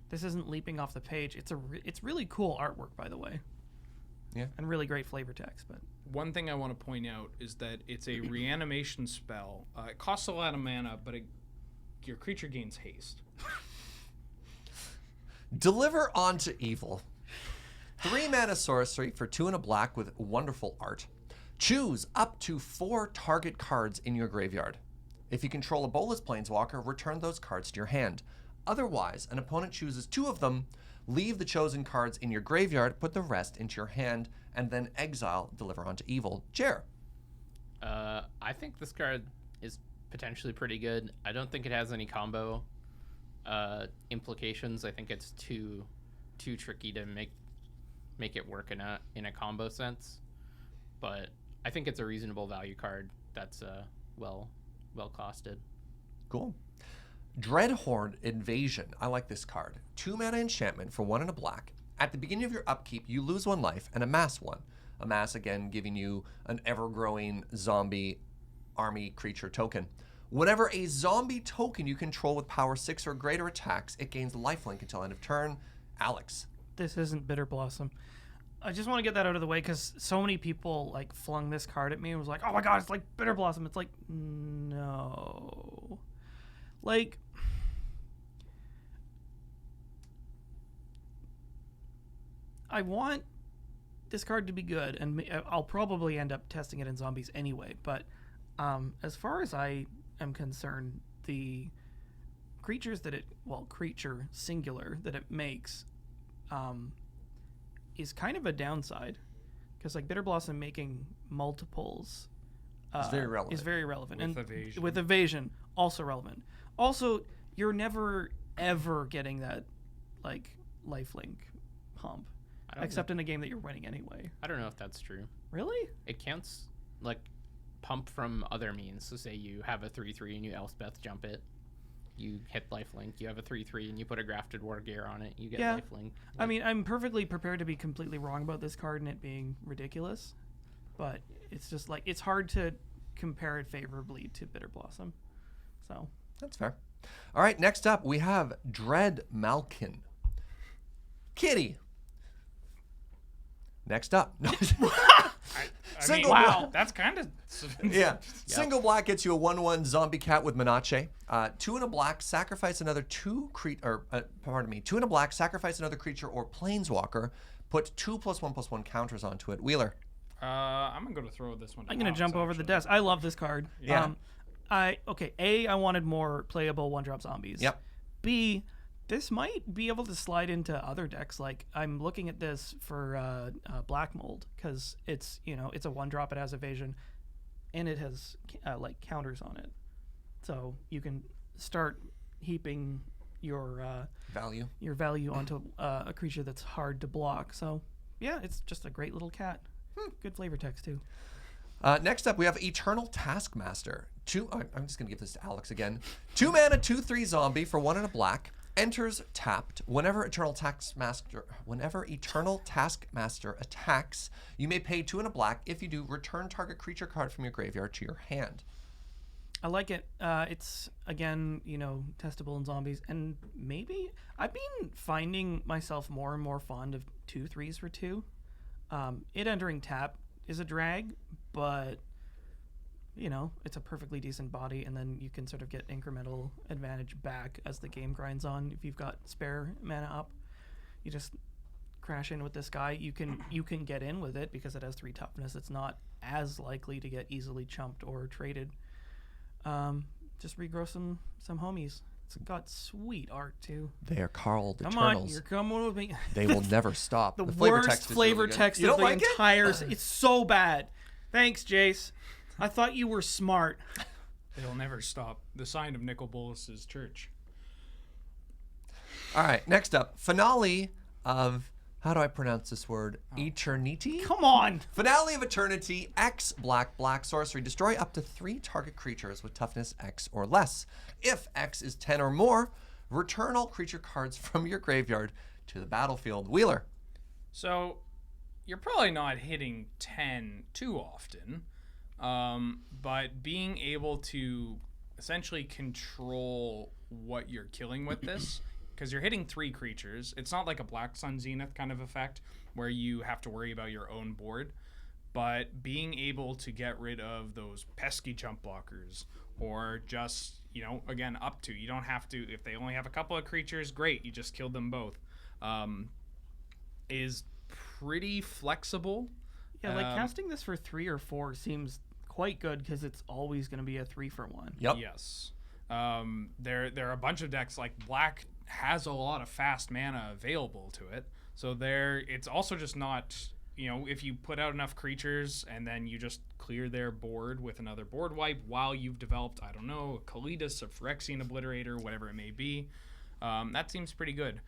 Speaker 3: this isn't leaping off the page. It's really cool artwork, by the way.
Speaker 1: Yeah.
Speaker 3: And really great flavor text, but.
Speaker 4: One thing I want to point out is that it's a reanimation spell. It costs a lot of mana, but your creature gains haste.
Speaker 1: Deliver Onto Evil. 3-mana sorcery for 2 and a black with wonderful art. Choose up to 4 target cards in your graveyard. If you control a Bolas Planeswalker, return those cards to your hand. Otherwise, an opponent chooses 2 of them, leave the chosen cards in your graveyard, put the rest into your hand, and then exile, deliver onto evil. Jer.
Speaker 2: I think this card is potentially pretty good. I don't think it has any combo implications. I think it's too tricky to make it work in a combo sense. But I think it's a reasonable value card that's well costed.
Speaker 1: Cool. Dread Horde Invasion. I like this card. 2 mana enchantment for 1 and a black. At the beginning of your upkeep, you lose 1 life and amass 1. Amass, again, giving you an ever-growing zombie army creature token. Whenever a zombie token you control with power 6 or greater attacks, it gains lifelink until end of turn. Alex.
Speaker 3: This isn't Bitter Blossom. I just want to get that out of the way because so many people like flung this card at me and was like, oh my god, it's like Bitter Blossom. It's like, no. Like, I want this card to be good, and I'll probably end up testing it in zombies anyway, but as far as I am concerned, the creatures that creature singular that it makes is kind of a downside, because like Bitter Blossom making multiples
Speaker 1: It's very relevant.
Speaker 3: is very relevant.
Speaker 4: With
Speaker 3: and
Speaker 4: evasion.
Speaker 3: With evasion, also relevant. Also, you're never ever getting that like lifelink pump, except in a game that you're winning anyway.
Speaker 2: I don't know if that's true.
Speaker 3: Really?
Speaker 2: It counts like pump from other means. So say you have a 3/3 and you Elspeth jump it. You hit lifelink. You have a 3/3 and you put a Grafted War Gear on it. You get lifelink.
Speaker 3: I mean, I'm perfectly prepared to be completely wrong about this card and it being ridiculous, but it's just like it's hard to compare it favorably to Bitter Blossom. So
Speaker 1: That's fair. All right, next up we have Dread Malkin. Kitty. Next up.
Speaker 4: I mean,
Speaker 1: Single
Speaker 3: wow.
Speaker 4: That's kind of...
Speaker 1: Yeah. Single black gets you a 1/1 zombie cat with Menace. 2 and a black, sacrifice another 2 and a black, sacrifice another creature or planeswalker. Put 2+1/+1 counters onto it. Wheeler.
Speaker 4: I'm going to go to throw this one to
Speaker 3: I'm gonna
Speaker 4: Alex,
Speaker 3: jump over the desk. I love this card.
Speaker 1: Yeah.
Speaker 3: I wanted more playable 1-drop zombies.
Speaker 1: Yep.
Speaker 3: B, this might be able to slide into other decks. Like I'm looking at this for Black Mold because it's it's a 1-drop. It has evasion, and it has like counters on it, so you can start heaping your value onto a creature that's hard to block. So yeah, it's just a great little cat. Good flavor text too.
Speaker 1: Next up, we have Eternal Taskmaster. I'm just going to give this to Alex again. 2 mana, 2/3 zombie for 1 and a black. Enters tapped. Whenever Eternal Taskmaster attacks, you may pay 2 and a black. If you do, return target creature card from your graveyard to your hand.
Speaker 3: I like it. It's again, testable in zombies, and maybe I've been finding myself more and more fond of 2/3s for 2. It entering tap is a drag, but it's a perfectly decent body, and then you can sort of get incremental advantage back as the game grinds on. If you've got spare mana up, you just crash in with this guy. You can get in with it because it has 3 toughness. It's not as likely to get easily chumped or traded. Just regrow some homies. It's got sweet art too.
Speaker 1: They are called
Speaker 3: Come
Speaker 1: Eternals.
Speaker 3: on, you're coming with me.
Speaker 1: They will never stop.
Speaker 3: The
Speaker 1: flavor
Speaker 3: worst
Speaker 1: text is
Speaker 3: flavor
Speaker 1: really good.
Speaker 3: text
Speaker 1: You
Speaker 3: of
Speaker 1: don't
Speaker 3: the
Speaker 1: like it?
Speaker 3: entire. It's so bad. Thanks, Jace. I thought you were smart.
Speaker 4: They'll never stop. The sign of Nicol Bolas's church.
Speaker 1: All right, next up, finale of, how do I pronounce this word? Eternity?
Speaker 3: Come on.
Speaker 1: Finale of Eternity, X black sorcery. Destroy up to 3 target creatures with toughness X or less. If X is 10 or more, return all creature cards from your graveyard to the battlefield. Wheeler.
Speaker 4: So you're probably not hitting 10 too often, but being able to essentially control what you're killing with this, because you're hitting 3 creatures. It's not like a Black Sun Zenith kind of effect where you have to worry about your own board, but being able to get rid of those pesky jump blockers, or just, again, up to. You don't have to, if they only have a couple of creatures, great, you just killed them both. Is pretty flexible.
Speaker 3: Yeah, like casting this for 3 or 4 seems quite good because it's always going to be a 3-for-1.
Speaker 1: Yep.
Speaker 4: Yes. There are a bunch of decks like Black has a lot of fast mana available to it, so it's also just not, if you put out enough creatures and then you just clear their board with another board wipe while you've developed, I don't know, a Kalitas, a Phyrexian Obliterator, whatever it may be, that seems pretty good.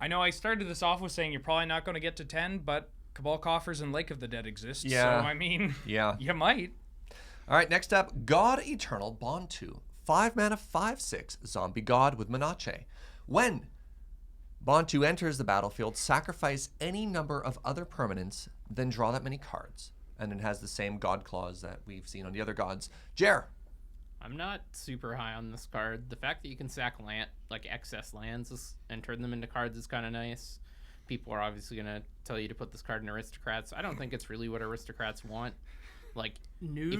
Speaker 4: I know I started this off with saying you're probably not going to get to 10, but Cabal Coffers and Lake of the Dead exist, so I mean, you might.
Speaker 1: All right, next up, God Eternal Bond 2. 5 mana, 5/6 zombie god with Menace. When Bond 2 enters the battlefield, sacrifice any number of other permanents, then draw that many cards. And it has the same god clause that we've seen on the other gods. Jer.
Speaker 2: I'm not super high on this card. The fact that you can sack excess lands and turn them into cards is kind of nice. People are obviously going to tell you to put this card in Aristocrats. I don't think it's really what Aristocrats want.
Speaker 3: No.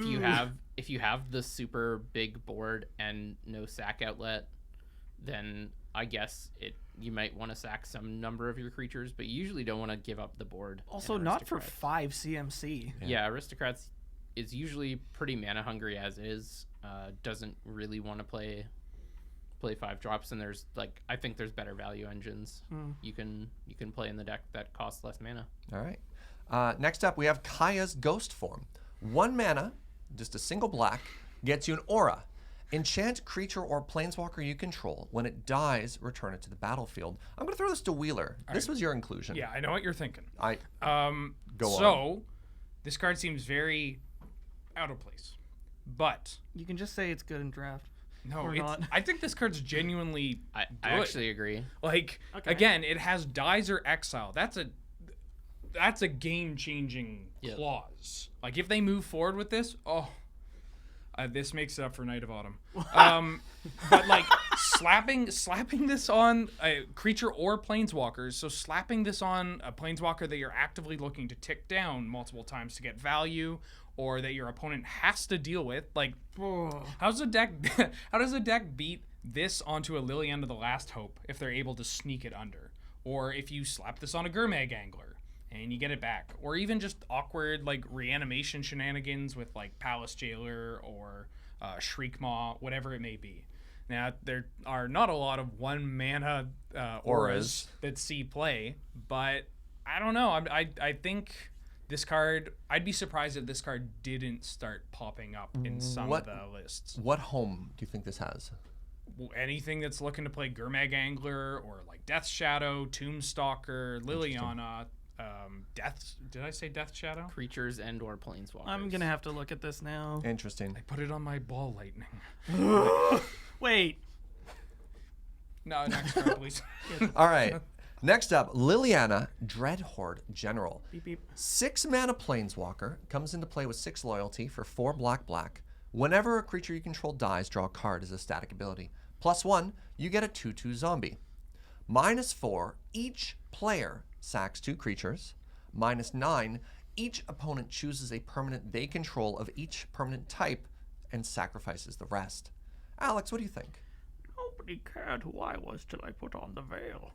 Speaker 2: If you have the super big board and no sack outlet, then I guess you might want to sack some number of your creatures, but you usually don't want to give up the board.
Speaker 3: Also, not for 5 CMC.
Speaker 2: Yeah, Aristocrats is usually pretty mana hungry as is. Doesn't really want to play 5 drops, and I think there's better value engines you can play in the deck that cost less mana.
Speaker 1: All right. Next up, we have Kaya's Ghost Form. 1 mana, just a single black, gets you an aura. Enchant creature or planeswalker you control. When it dies, return it to the battlefield. I'm going to throw this to Wheeler. This was your inclusion.
Speaker 4: Yeah, I know what you're thinking.
Speaker 1: Go on.
Speaker 4: So, this card seems very out of place. But
Speaker 3: You can just say it's good in draft.
Speaker 4: no,
Speaker 3: Or not.
Speaker 4: I think this card's genuinely
Speaker 2: I
Speaker 4: good.
Speaker 2: actually agree.
Speaker 4: Again, it has dies or exile. That's a game-changing clause. If they move forward with this, this makes it up for Night of Autumn. But slapping this on a creature or planeswalkers, so slapping this on a planeswalker that you're actively looking to tick down multiple times to get value, or that your opponent has to deal with, how does a deck beat this onto a Liliana the Last Hope if they're able to sneak it under? Or if you slap this on a Gurmag Angler and you get it back, or even just awkward reanimation shenanigans with Palace Jailer or Shriekmaw, whatever it may be. Now, there are not a lot of 1 mana auras that see play, but I don't know. I think this card, I'd be surprised if this card didn't start popping up in some of the lists.
Speaker 1: What home do you think this has?
Speaker 4: Anything that's looking to play Gurmag Angler or Death Shadow, Tombstalker, Liliana. Did I say Death Shadow?
Speaker 2: Creatures and or planeswalkers.
Speaker 3: I'm going to have to look at this now.
Speaker 1: Interesting.
Speaker 4: I put it on my ball lightning.
Speaker 3: Wait.
Speaker 4: No, next card, please.
Speaker 1: All right. Next up, Liliana Dread Horde General.
Speaker 3: Beep, beep.
Speaker 1: 6 mana planeswalker, comes into play with 6 loyalty for 4 black. Whenever a creature you control dies, draw a card as a static ability. +1, you get a 2/2 zombie. -4, each player sacks 2 creatures. -9, each opponent chooses a permanent they control of each permanent type and sacrifices the rest. Alex, what do you think?
Speaker 3: Nobody cared who I was till I put on the veil.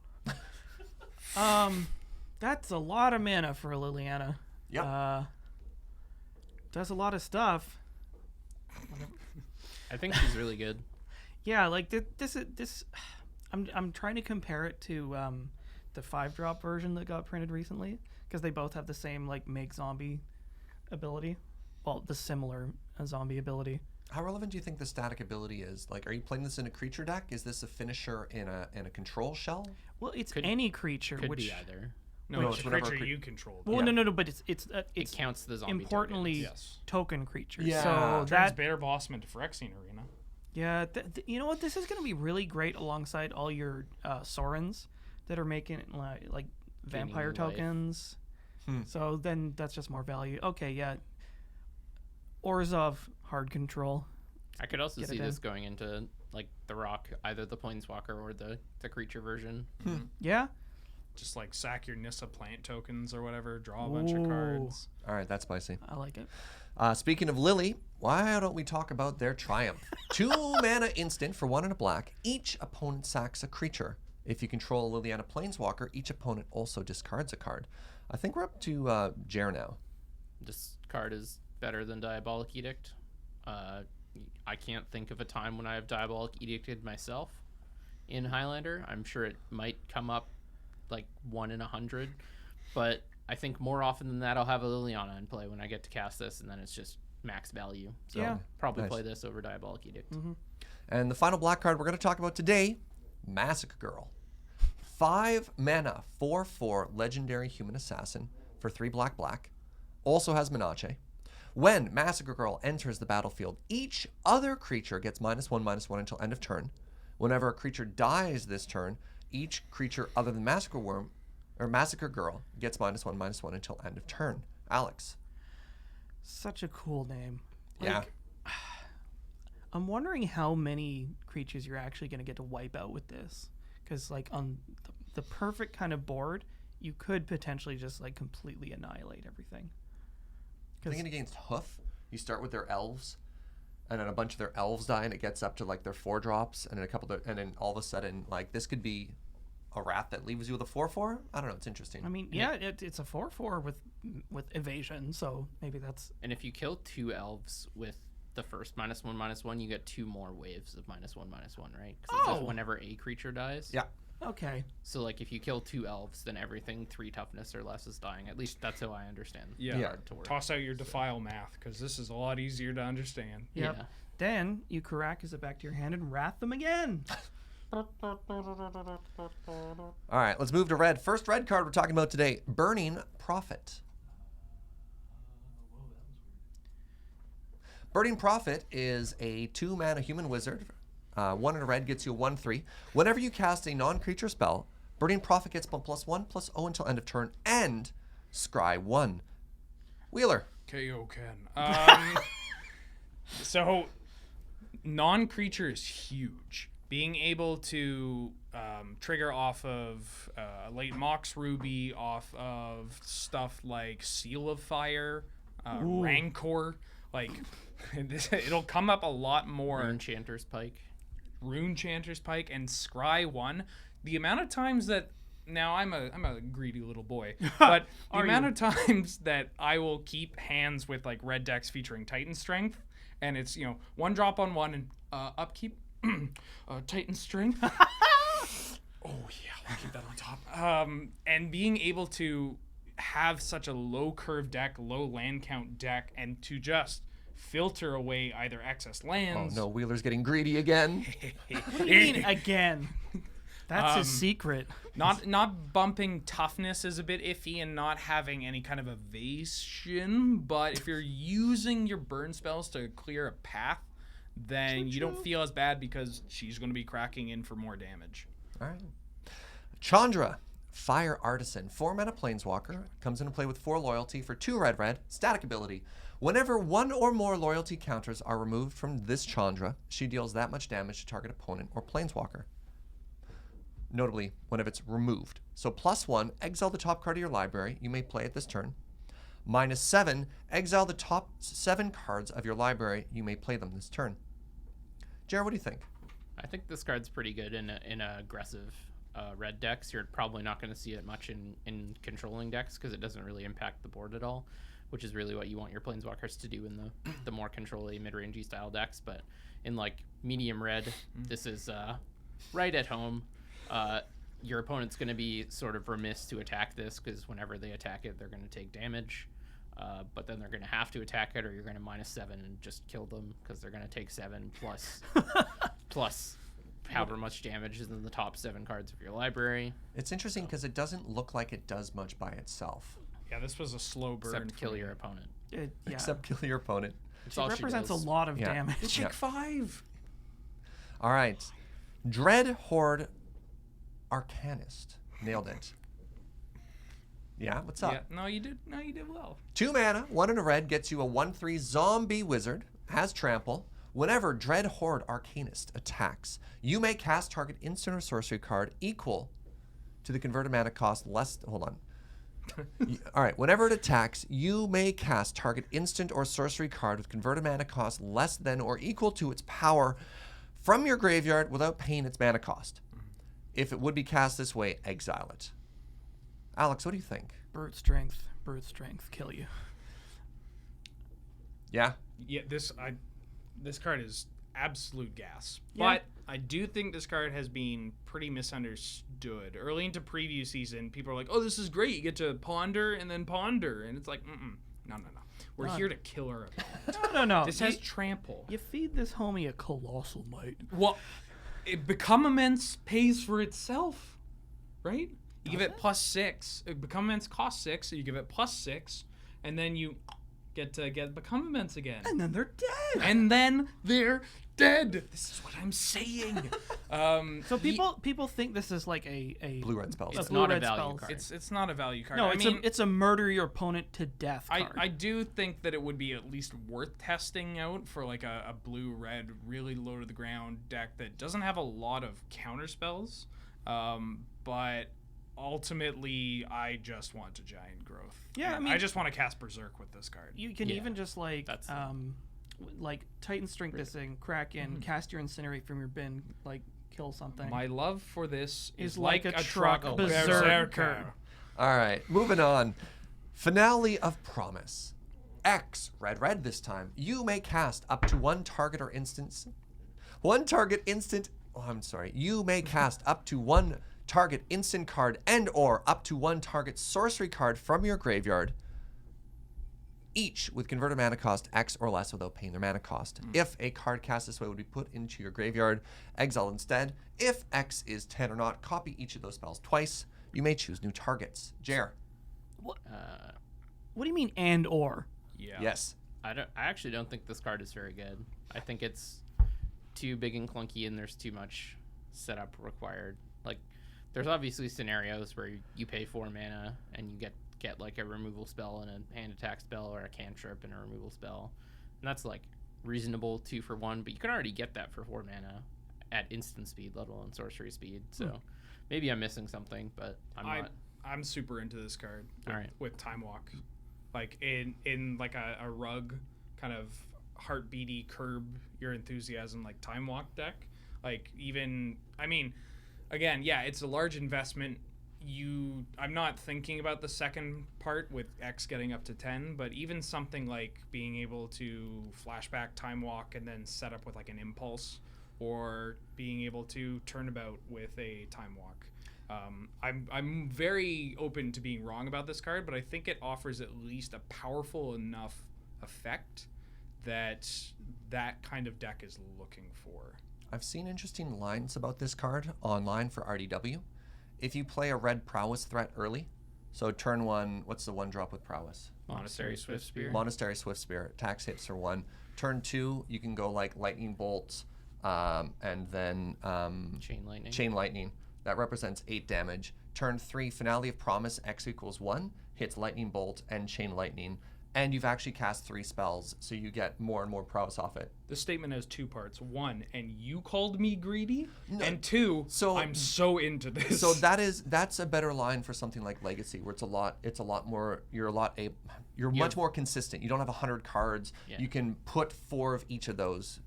Speaker 3: That's a lot of mana for Liliana.
Speaker 1: Yep.
Speaker 3: Does a lot of stuff.
Speaker 2: I think she's really good.
Speaker 3: Yeah, this. I'm trying to compare it to the 5-drop version that got printed recently, because they both have the same make zombie ability. Well, the similar zombie ability.
Speaker 1: How relevant do you think the static ability is? Are you playing this in a creature deck? Is this a finisher in a control shell?
Speaker 3: Well, it's any creature.
Speaker 2: Could
Speaker 3: which
Speaker 2: be either.
Speaker 4: No,
Speaker 1: it's
Speaker 4: it's
Speaker 1: whatever
Speaker 4: creature you control.
Speaker 3: Well, no, but it's
Speaker 2: It counts the zombie
Speaker 3: importantly
Speaker 2: tokens.
Speaker 3: token creatures.
Speaker 1: Yeah.
Speaker 3: So that
Speaker 4: Better Bossman to Phyrexian Arena.
Speaker 3: yeah, you know what? This is going to be really great alongside all your Sorens that are making vampire
Speaker 2: new life.
Speaker 3: tokens. So then that's just more value. Okay, yeah. Orzhov hard control.
Speaker 2: I could also
Speaker 3: Get
Speaker 2: see
Speaker 3: it
Speaker 2: this
Speaker 3: in.
Speaker 2: going into the rock, either the planeswalker or the creature version.
Speaker 3: Yeah.
Speaker 4: Just sack your Nissa plant tokens or whatever, draw a bunch of cards.
Speaker 1: All right, that's spicy.
Speaker 3: I like it.
Speaker 1: Speaking of Lily, why don't we talk about their triumph? 2 mana instant for 1 and a black. Each opponent sacks a creature. If you control a Liliana Planeswalker, each opponent also discards a card. I think we're up to Jer now.
Speaker 2: This card is better than Diabolic Edict. I can't think of a time when I have Diabolic Edicted myself in Highlander. I'm sure it might come up like 1 in 100, but I think more often than that I'll have a Liliana in play when I get to cast this, and then it's just max value. So
Speaker 3: Yeah.
Speaker 2: probably
Speaker 1: Nice.
Speaker 2: play this over Diabolic Edict.
Speaker 1: And the final black card we're going to talk about today, Massacre Girl. 5 mana, 4/4 legendary human assassin for 3 black. Also has Menache. When Massacre Girl enters the battlefield, each other creature gets -1/-1 until end of turn. Whenever a creature dies this turn, each creature other than Massacre Girl gets -1/-1 until end of turn. Alex.
Speaker 3: Such a cool name.
Speaker 1: Yeah.
Speaker 3: I'm wondering how many creatures you're actually going to get to wipe out with this. Because, like, on the perfect kind of board, you could potentially just, like, completely annihilate everything.
Speaker 1: Thinking against Hoof, you start with their elves, and then a bunch of their elves die, and it gets up to, like, their 4-drops, and then and then all of a sudden, like, this could be a wrath that leaves you with a 4/4. I don't know. It's interesting.
Speaker 3: I mean, yeah, it's a 4/4 with evasion, so maybe that's...
Speaker 2: And if you kill 2 elves with the first -1/-1, you get 2 more waves of -1/-1, right? 'Cause it's just whenever a creature dies.
Speaker 1: Yeah.
Speaker 3: Okay.
Speaker 2: So, like, if you kill 2 elves, then everything 3 toughness or less is dying. At least that's how I understand.
Speaker 4: Yeah.
Speaker 1: Yeah.
Speaker 2: To work.
Speaker 4: Toss out your defile math, because this is a lot easier to understand.
Speaker 3: Yep.
Speaker 2: Yeah.
Speaker 3: Then you Karakas it back to your hand and wrath them again.
Speaker 1: All right, let's move to red. First red card we're talking about today, Burning Prophet. Burning Prophet is a 2-mana human wizard. 1 in a red gets you a 1/3. Whenever you cast a non-creature spell, Burning Prophet gets +1/+0 until end of turn, and scry 1. Wheeler.
Speaker 4: KO Ken. So, non-creature is huge. Being able to trigger off of late Mox Ruby, off of stuff like Seal of Fire, Rancor, like it'll come up a lot more.
Speaker 2: Rune Chanter's Pike.
Speaker 4: Rune Chanter's Pike and Scry 1. The amount of times that now I'm a greedy little boy, but the amount of times that I will keep hands with like red decks featuring Titan Strength, and it's 1 drop on 1 and upkeep Titan Strength. Oh yeah, I'll keep that on top. And being able to have such a low curve deck, low land count deck, and to just filter away either excess
Speaker 1: Oh
Speaker 4: lands.
Speaker 1: no, Wheeler's getting greedy again.
Speaker 3: What do you mean again? That's his secret.
Speaker 4: Not bumping toughness is a bit iffy, and not having any kind of evasion. But if you're using your burn spells to clear a path, then you don't feel as bad because she's going to be cracking in for more damage.
Speaker 1: All right. Chandra, Fire Artisan, 4-mana planeswalker, comes into play with 4 loyalty for 2 red, static ability. Whenever 1 or more loyalty counters are removed from this Chandra, she deals that much damage to target opponent or planeswalker. Notably, whenever it's removed. So +1, exile the top card of your library. You may play it this turn. -7, exile the top 7 cards of your library. You may play them this turn. Jared, what do you think?
Speaker 2: I think this card's pretty good in a aggressive red decks. You're probably not going to see it much in controlling decks because it doesn't really impact the board at all, which is really what you want your planeswalkers to do in the more control-y, mid-rangey style decks. But in like medium red, this is right at home. Your opponent's going to be sort of remiss to attack this because whenever they attack it, they're going to take damage. But then they're going to have to attack it, or you're going to -7 and just kill them because they're going to take 7 plus however much damage is in the top 7 cards of your library.
Speaker 1: It's interesting because it doesn't look like it does much by itself.
Speaker 4: Yeah, this was a slow burn.
Speaker 2: Except
Speaker 4: for
Speaker 2: kill
Speaker 4: me.
Speaker 2: your opponent.
Speaker 3: Yeah.
Speaker 1: Except kill your opponent.
Speaker 2: It's
Speaker 3: It
Speaker 2: all she
Speaker 3: represents a
Speaker 2: does.
Speaker 3: lot of
Speaker 1: Yeah.
Speaker 3: damage.
Speaker 4: Take
Speaker 1: Yeah.
Speaker 4: 5.
Speaker 1: All right. Dread Horde Arcanist. Nailed it. Yeah, what's up?
Speaker 4: Yeah, no, you did well.
Speaker 1: 2 mana, 1 in a red, gets you a 1/3 zombie wizard, has trample. Whenever Dread Horde Arcanist attacks, you may cast target instant or sorcery card equal to the converted mana cost less. Hold on. All right. Whenever it attacks, you may cast target instant or sorcery card with converted mana cost less than or equal to its power from your graveyard without paying its mana cost. If it would be cast this way, exile it. Alex, what do you think?
Speaker 3: Brute strength, kill you.
Speaker 1: Yeah.
Speaker 4: Yeah, this this card is absolute gas.
Speaker 3: Yeah.
Speaker 4: But I do think this card has been pretty misunderstood. Early into preview season, people are like, "Oh, this is great. You get to ponder and then ponder," and it's like, no. We're here to kill our opponent.
Speaker 3: No.
Speaker 4: This has trample.
Speaker 3: You feed this homie a colossal might.
Speaker 4: Well, Become Immense pays for itself, right? You give it +6. Become Immense costs 6, so you give it +6, and then you get to Become Immense again.
Speaker 3: And then they're dead.
Speaker 4: And then they're dead. This is what I'm saying.
Speaker 3: So people think this is like a
Speaker 1: Blue-red spells.
Speaker 2: It's
Speaker 3: blue
Speaker 2: not a
Speaker 3: red
Speaker 2: value
Speaker 3: spells.
Speaker 2: card.
Speaker 4: It's not a value card.
Speaker 3: No,
Speaker 4: I mean,
Speaker 3: it's a murder your opponent to death card.
Speaker 4: I do think that it would be at least worth testing out for like a blue-red, really low to the ground deck that doesn't have a lot of counter spells, but ultimately I just want a giant growth.
Speaker 3: Yeah,
Speaker 4: And
Speaker 3: I mean-
Speaker 4: I just want to cast Berserk with this card.
Speaker 3: You can
Speaker 2: Yeah,
Speaker 3: even just like
Speaker 2: that's-
Speaker 3: like Titan Strength this thing, crack in, cast your Incinerate from your bin, like kill something.
Speaker 4: My love for this
Speaker 3: Is
Speaker 4: is
Speaker 3: like
Speaker 4: like
Speaker 3: a
Speaker 4: a
Speaker 3: truck
Speaker 4: truck
Speaker 3: berserker.
Speaker 1: All right, moving on. Finale of Promise. X, red this time. You may cast up to one target or instance. You may cast up to one target instant card and or up to one target sorcery card from your graveyard, each with converted mana cost X or less without paying their mana cost. If a card cast this way would be put into your graveyard, exile instead. If X is 10 or not, copy each of those spells twice. You may choose new targets. Jer.
Speaker 3: What do you mean and or?
Speaker 4: Yeah.
Speaker 1: Yes.
Speaker 2: I actually don't think this card is very good. I think it's too big and clunky, and there's too much setup required. Like, there's obviously scenarios where you pay 4 mana and you get like a removal spell and a hand attack spell, or a cantrip and a removal spell, and that's like reasonable 2 for 1. But you can already get that for 4 mana at instant speed, let alone sorcery speed. So maybe I'm missing something, but
Speaker 4: I'm super into this card.
Speaker 2: All right.
Speaker 4: With Time Walk, like in like a rug kind of heartbeaty curb your enthusiasm like Time Walk deck. Like, even, I mean, again, yeah, it's a large investment. I'm not thinking about the second part with X getting up to 10, but even something like being able to flashback Time Walk and then set up with like an impulse, or being able to turnabout with a Time Walk. I'm very open to being wrong about this card, but I think it offers at least a powerful enough effect that kind of deck is looking for.
Speaker 1: I've seen interesting lines about this card online for RDW. If you play a red prowess threat early, so turn 1, what's the 1-drop with prowess?
Speaker 2: Monastery Swift Spear.
Speaker 1: Monastery Swift Spear. Tax hits for 1. Turn 2, you can go like Lightning Bolt, and then Chain Lightning. That represents 8 damage. Turn 3, Finale of Promise, X equals 1, hits Lightning Bolt and Chain Lightning. And you've actually cast 3 spells, so you get more and more prowess off it.
Speaker 4: This statement has 2 parts. 1, and you called me greedy?
Speaker 1: No.
Speaker 4: And 2,
Speaker 1: So-
Speaker 4: I'm so into this.
Speaker 1: So that's a better line for something like Legacy, where it's a lot more. You're much more consistent. You don't have 100 cards.
Speaker 2: Yeah.
Speaker 1: You can put 4 of each of those,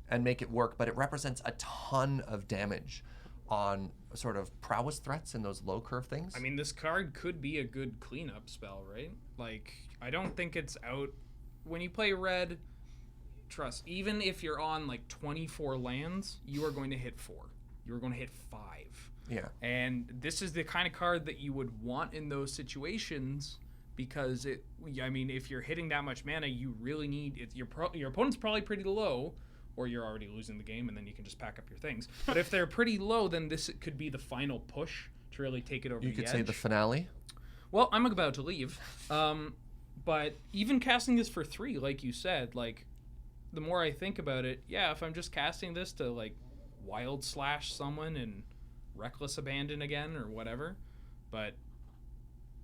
Speaker 1: and make it work. But it represents a ton of damage on sort of prowess threats and those low curve things.
Speaker 4: I mean, this card could be a good cleanup spell, right? Like, I don't think it's out. When you play red, trust, even if you're on like 24 lands, you are going to hit 4. You're going to hit 5.
Speaker 1: Yeah.
Speaker 4: And this is the kind of card that you would want in those situations, because if you're hitting that much mana, you really need it. Your opponent's probably pretty low, or you're already losing the game, and then you can just pack up your things. But if they're pretty low, then this could be the final push to really take it over the edge.
Speaker 1: You could say the finale.
Speaker 4: Well, I'm about to leave. But even casting this for 3, like you said, like, the more I think about it, yeah, if I'm just casting this to, like, Wild Slash someone and Reckless Abandon again or whatever. But,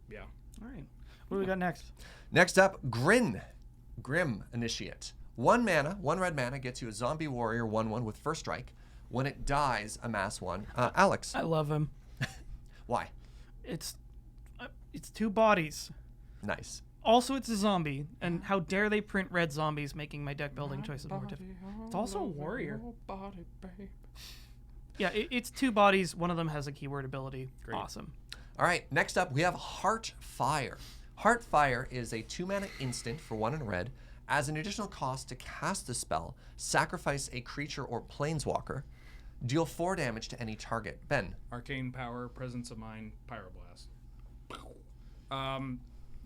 Speaker 4: yeah.
Speaker 3: All right. What do we got next?
Speaker 1: Next up, Grim Initiate. 1 mana, 1 red mana gets you a zombie warrior 1/1 with first strike. When it dies, amass 1. Alex,
Speaker 3: I love him.
Speaker 1: why?
Speaker 3: It's 2 bodies.
Speaker 1: Nice.
Speaker 3: Also, it's a zombie, and how dare they print red zombies, making my deck building choices more difficult. It's also a warrior. Yeah, it's 2 bodies. One of them has a keyword ability.
Speaker 2: Great.
Speaker 3: Awesome.
Speaker 1: All right, next up we have Heartfire. Heartfire is a 2 mana instant for 1 in red. As an additional cost to cast the spell, sacrifice a creature or planeswalker. Deal 4 damage to any target. Ben.
Speaker 4: Arcane Power, Presence of Mind, Pyroblast.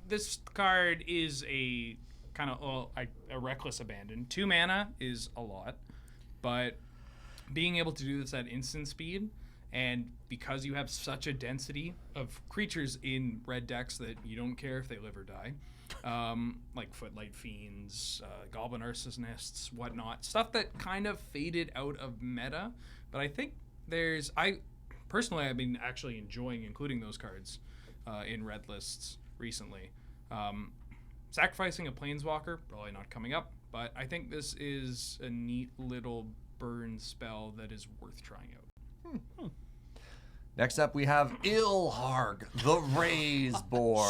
Speaker 4: This card is a kind of a reckless abandon. 2 mana is a lot, but being able to do this at instant speed, and because you have such a density of creatures in red decks that you don't care if they live or die, like Footlight Fiends, Goblin Arsonists, whatnot, stuff that kind of faded out of meta, but I think I've been actually enjoying including those cards in red lists recently. Sacrificing a Planeswalker, probably not coming up, but I think this is a neat little burn spell that is worth trying out.
Speaker 1: Next up, we have Illhargh, the Raise Boar.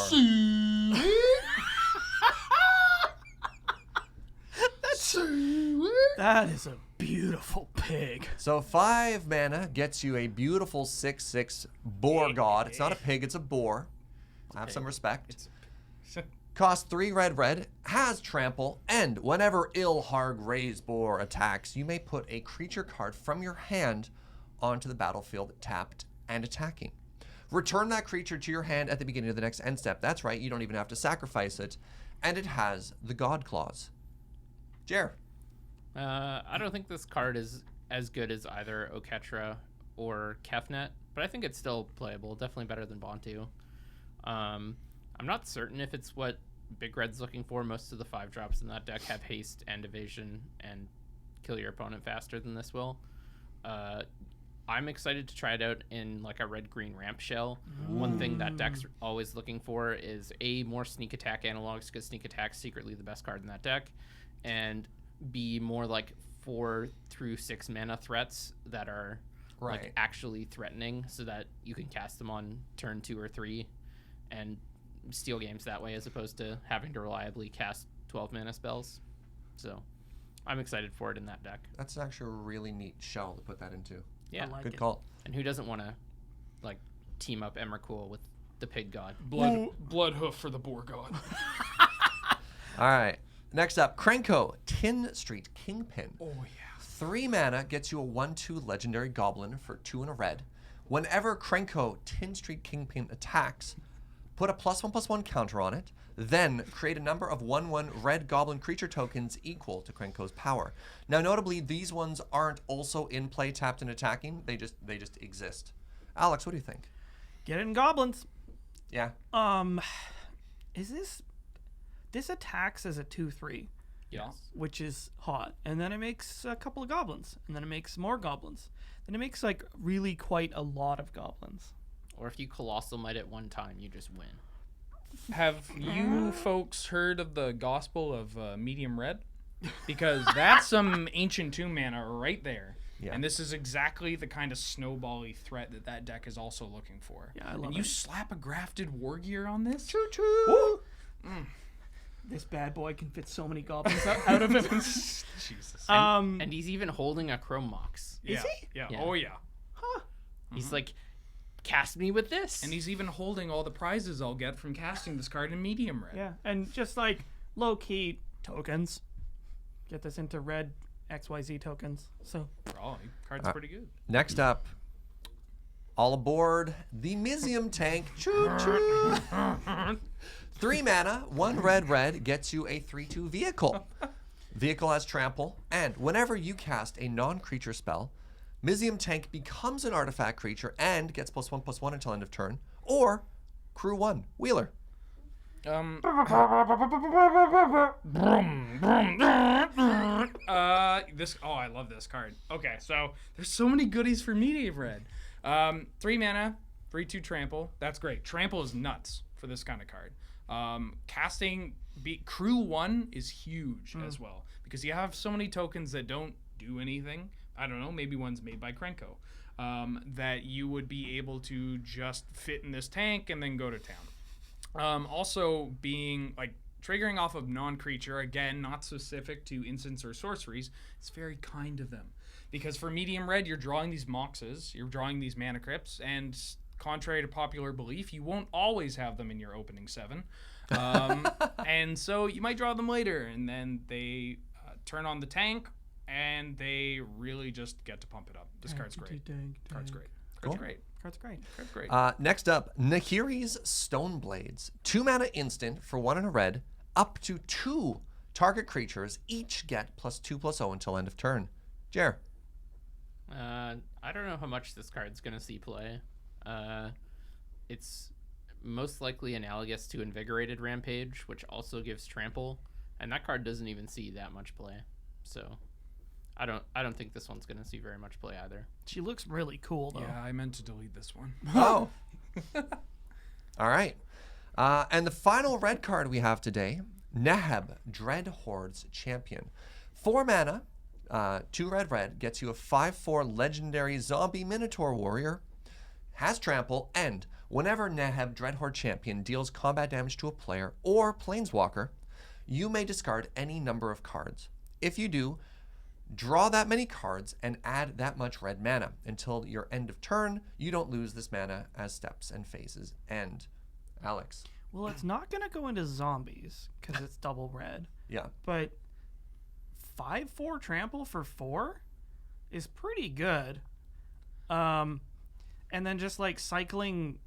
Speaker 3: That is a beautiful pig.
Speaker 1: So 5 mana gets you a beautiful 6/6 boar god. It's not a pig, it's a boar. Have some respect. Costs 3 red, has trample, and whenever Illhargh Raise Boar attacks, you may put a creature card from your hand onto the battlefield tapped and attacking. Return that creature to your hand at the beginning of the next end step. That's right, you don't even have to sacrifice it. And it has the God Clause. Jer.
Speaker 2: I don't think this card is as good as either Oketra or Kefnet, but I think it's still playable. Definitely better than Bontu. I'm not certain if it's what Big Red's looking for. Most of the 5-drops in that deck have haste and evasion and kill your opponent faster than this will. I'm excited to try it out in like a red-green ramp shell. One thing that deck's always looking for is more sneak attack analogs, because sneak attack's secretly the best card in that deck, and B, more like 4 through 6 mana threats that are like actually threatening, so that you can cast them on turn 2 or 3 and steal games that way, as opposed to having to reliably cast 12 mana spells. So I'm excited for it in that deck.
Speaker 1: That's actually a really neat shell to put that into.
Speaker 2: Yeah,
Speaker 3: like
Speaker 1: Good
Speaker 3: it.
Speaker 1: call.
Speaker 2: And who doesn't want to like team up Emrakul with the pig god?
Speaker 4: Blood hoof for the boar god.
Speaker 1: All right. Next up, Krenko, Tin Street Kingpin.
Speaker 4: Oh yeah.
Speaker 1: 3 mana gets you a 1/2 legendary goblin for 2 and a red. Whenever Krenko, Tin Street Kingpin attacks, put a +1/+1 counter on it, then create a number of 1/1 red goblin creature tokens equal to Krenko's power. Now, notably, these ones aren't also in play tapped and attacking. They just exist. Alex, what do you think?
Speaker 3: Get it in goblins.
Speaker 1: Yeah.
Speaker 3: Is this attacks as a 2/3,
Speaker 2: Yes.
Speaker 3: which is hot, and then it makes a couple of goblins, and then it makes more goblins, then it makes like really quite a lot of goblins.
Speaker 2: Or if you Colossal Might at one time, you just win.
Speaker 4: Have you folks heard of the Gospel of Medium Red? Because that's some ancient 2 mana right there.
Speaker 1: Yeah.
Speaker 4: And this is exactly the kind of snowbally threat that deck is also looking for.
Speaker 3: Yeah, I love
Speaker 4: and you
Speaker 3: it.
Speaker 4: slap a grafted war gear on this?
Speaker 1: Choo-choo!
Speaker 3: This bad boy can fit so many goblins out of him.
Speaker 4: Jesus.
Speaker 2: And he's even holding a Chrome Mox.
Speaker 4: Yeah,
Speaker 3: Is he?
Speaker 4: Yeah.
Speaker 2: Yeah.
Speaker 4: Oh, yeah.
Speaker 2: He's like, cast me with this.
Speaker 4: And he's even holding all the prizes I'll get from casting this card in medium red.
Speaker 3: Yeah, and just like low-key tokens. Get this into red XYZ tokens. So
Speaker 4: Oh, card's pretty good.
Speaker 1: Next up, all aboard the Mizium tank. Choo-choo! 3 mana, 1 red gets you a 3/2 vehicle. Vehicle has trample, and whenever you cast a non-creature spell, Mizium tank becomes an artifact creature and gets +1/+1 until end of turn, or crew 1, Wheeler.
Speaker 4: I love this card. Okay, so there's so many goodies for medium red. 3 mana, 3/2 trample. That's great. Trample is nuts for this kind of card. Casting crew 1 is huge as well, because you have so many tokens that don't do anything. I don't know, maybe one's made by Krenko, that you would be able to just fit in this tank and then go to town. Also being like triggering off of non-creature, again, not specific to instants or sorceries, it's very kind of them. Because for medium red, you're drawing these Moxes, you're drawing these Mana Crypts, and contrary to popular belief, you won't always have them in your opening 7. And so you might draw them later, and then they turn on the tank, and they really just get to pump it up. This card's great. Card's great. Card's great.
Speaker 3: Card's great.
Speaker 4: Card's great.
Speaker 1: Next up, Nahiri's Stoneblades. 2 mana instant for 1 and a red. Up to 2 target creatures each get +2/+0 until end of turn. Jer.
Speaker 2: I don't know how much this card's going to see play. It's most likely analogous to Invigorated Rampage, which also gives trample, and that card doesn't even see that much play. So I don't think this one's going to see very much play either.
Speaker 3: She looks really cool though.
Speaker 4: Yeah, I meant to delete this one.
Speaker 1: Oh. All right. And the final red card we have today, Neb Dread Horde's Champion. 4 mana, 2 red, gets you a 5/4 legendary zombie Minotaur warrior, has trample, and whenever Neb Dread Horde Champion deals combat damage to a player or planeswalker, you may discard any number of cards. If you do, draw that many cards and add that much red mana. Until your end of turn, you don't lose this mana as steps and phases end. Alex.
Speaker 3: Well, it's not going to go into zombies because it's double red.
Speaker 1: Yeah.
Speaker 3: But 5/4 trample for 4 is pretty good. And then just like cycling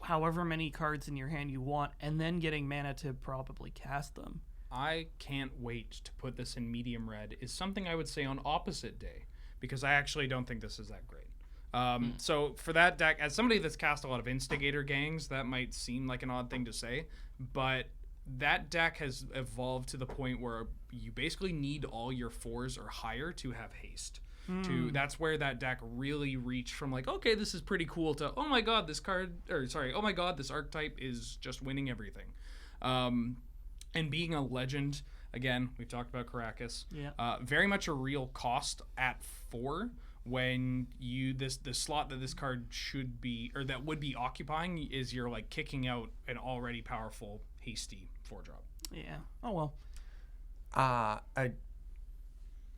Speaker 3: however many cards in your hand you want and then getting mana to probably cast them.
Speaker 4: I can't wait to put this in medium red is something I would say on opposite day, because I actually don't think this is that great. So for that deck, as somebody that's cast a lot of Instigator gangs, that might seem like an odd thing to say, but that deck has evolved to the point where you basically need all your 4s or higher to have haste. That's where that deck really reached from like, okay, this is pretty cool, to oh my god, this archetype is just winning everything. And being a legend, again, we've talked about Caracas.
Speaker 3: Yeah.
Speaker 4: Very much a real cost at 4 when you the slot that this card should be, or that would be occupying, is you're like kicking out an already powerful hasty 4-drop.
Speaker 3: Yeah. Oh well.
Speaker 1: I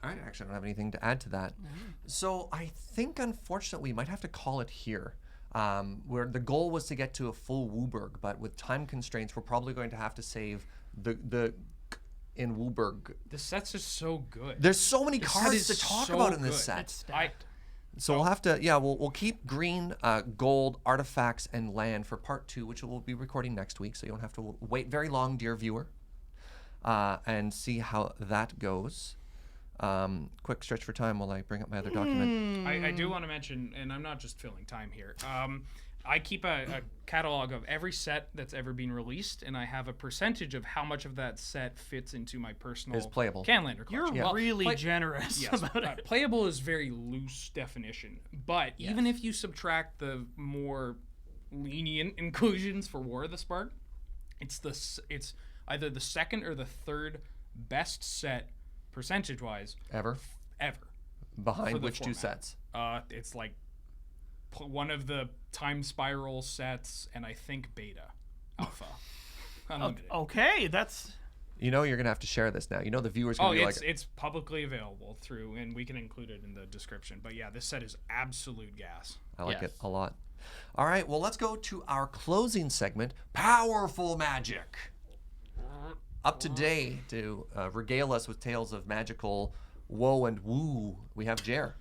Speaker 1: actually don't have anything to add to that. So I think, unfortunately, we might have to call it here. Where the goal was to get to a full Wooburg, but with time constraints, we're probably going to have to save the in Wooburg.
Speaker 4: The set's just so good.
Speaker 1: There's so many
Speaker 4: The
Speaker 1: cards
Speaker 4: set
Speaker 1: to
Speaker 4: is
Speaker 1: talk
Speaker 4: so
Speaker 1: about in this
Speaker 4: good.
Speaker 1: set.
Speaker 3: It's stacked.
Speaker 1: So we'll have to, we'll keep green, gold, artifacts, and land for part 2, which we'll be recording next week, so you don't have to wait very long, dear viewer, and see how that goes. Quick stretch for time while I bring up my other document.
Speaker 4: I do want to mention, and I'm not just filling time here, I keep a catalog of every set that's ever been released, and I have a percentage of how much of that set fits into my personal
Speaker 1: Is playable.
Speaker 4: Canlander collection.
Speaker 3: You're really generous
Speaker 4: Yes,
Speaker 3: about it.
Speaker 4: playable is very loose definition, but even if you subtract the more lenient inclusions for War of the Spark, it's either the second or the third best set percentage-wise
Speaker 1: Ever? Behind
Speaker 4: for the
Speaker 1: which 2
Speaker 4: format.
Speaker 1: sets?
Speaker 4: It's like one of the Time Spiral sets, and I think Beta, Alpha, Unlimited.
Speaker 3: Okay, that's
Speaker 1: You know you're going to have to share this now. You know the viewers going to be
Speaker 4: it's publicly available through, and we can include it in the description. But yeah, this set is absolute gas.
Speaker 1: I like
Speaker 2: Yes.
Speaker 1: it a lot. All right, well, let's go to our closing segment, Powerful Magic. Up today to regale us with tales of magical woe and woo, we have Jer.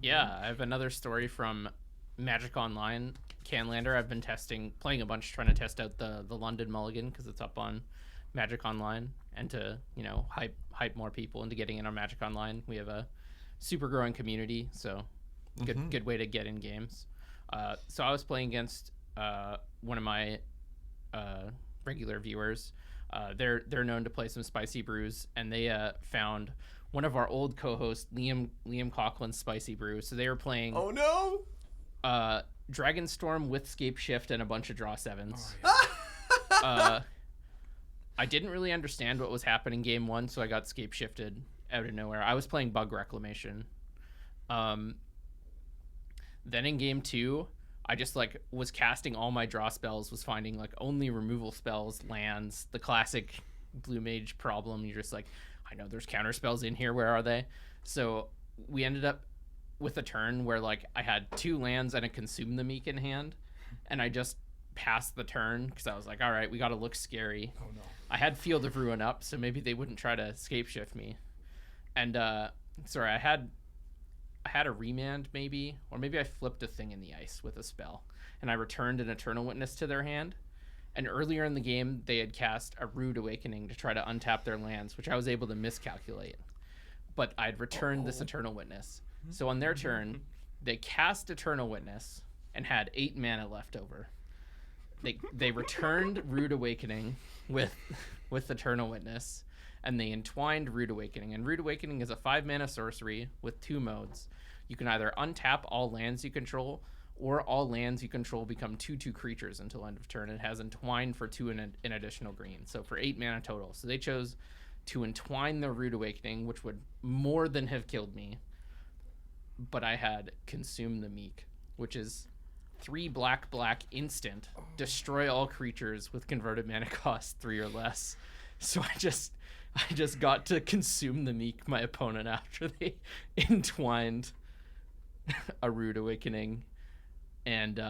Speaker 2: Yeah, I have another story from Magic Online Canlander. I've been playing a bunch, trying to test out the London Mulligan because it's up on Magic Online, and to hype more people into getting in on Magic Online. We have a super growing community, so good way to get in games. So I was playing against one of my regular viewers. They're known to play some spicy brews, and they found one of our old co-hosts, Liam Coughlin's spicy brew. So they were playing
Speaker 1: Oh, no.
Speaker 2: Dragonstorm with Scape Shift and a bunch of draw 7s. I didn't really understand what was happening game 1, so I got Scape Shifted out of nowhere. I was playing Bug Reclamation. Then in game 2, I just was casting all my draw spells, was finding only removal spells, lands, the classic Blue Mage problem. You're just I know there's counter spells in here, where are they? So we ended up with a turn where I had 2 lands and a Consume the Meek in hand, and I just past the turn because I was like, all right, we got to look scary.
Speaker 4: Oh no.
Speaker 2: I had Field of Ruin up, so maybe they wouldn't try to escape shift me. And sorry, I had a remand maybe, or maybe I flipped a thing in the ice with a spell, and I returned an Eternal Witness to their hand. And earlier in the game, they had cast a Rude Awakening to try to untap their lands, which I was able to miscalculate. But I'd returned this Eternal Witness. So on their turn, they cast Eternal Witness and had 8 mana left over. They returned Rude Awakening with Eternal Witness, and they entwined Rude Awakening. And Rude Awakening is a 5-mana sorcery with 2 modes. You can either untap all lands you control, or all lands you control become 2/2 creatures until end of turn. It has entwined for 2 and an additional green, so for 8 mana total. So they chose to entwine the Rude Awakening, which would more than have killed me. But I had Consume the Meek, which is 3 black instant, destroy all creatures with converted mana cost 3 or less. So I just got to Consume the Meek my opponent after they entwined a Rude Awakening. And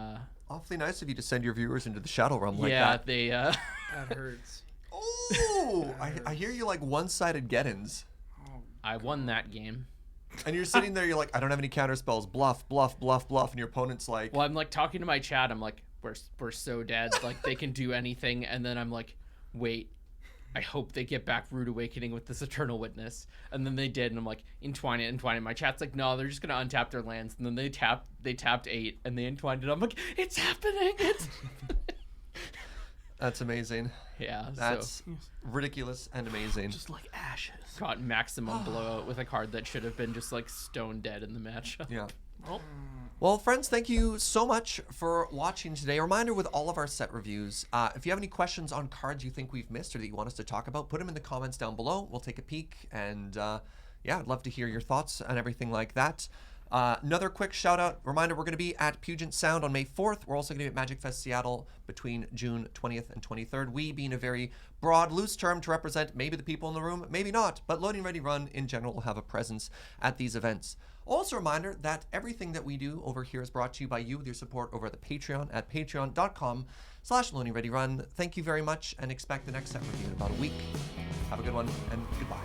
Speaker 1: Awfully nice of you to send your viewers into the Shadow Realm like
Speaker 2: yeah,
Speaker 1: that.
Speaker 2: they
Speaker 4: That hurts.
Speaker 1: Oh, I hear you like one-sided get-ins.
Speaker 2: I won that game.
Speaker 1: And you're sitting there, you're like, I don't have any counter spells. Bluff, bluff, bluff, bluff. And your opponent's like,
Speaker 2: Well, I'm like talking to my chat. I'm like, we're so dead. Like they can do anything. And then I'm like, wait, I hope they get back Rude Awakening with this Eternal Witness. And then they did. And I'm like, entwine it. My chat's like, no, they're just going to untap their lands. And then they tapped 8 and they entwined it. I'm like, it's happening.
Speaker 1: That's amazing.
Speaker 2: Yeah.
Speaker 1: That's ridiculous and amazing.
Speaker 3: Just like ashes.
Speaker 2: Got maximum blowout with a card that should have been just like stone dead in the matchup.
Speaker 1: Yeah. Well, friends, thank you so much for watching today. A reminder with all of our set reviews, if you have any questions on cards you think we've missed or that you want us to talk about, put them in the comments down below. We'll take a peek, and yeah, I'd love to hear your thoughts and everything like that. Another quick shout out reminder, we're going to be at Puget Sound on May 4th. We're also going to be at Magic Fest Seattle between June 20th and 23rd. We being a very broad, loose term to represent maybe the people in the room, maybe not, but Loading Ready Run in general will have a presence at these events. Also a reminder that everything that we do over here is brought to you by you with your support over at the Patreon at patreon.com/LoadingReadyRun. Thank you very much, and expect the next set review in about a week. Have a good one, and goodbye.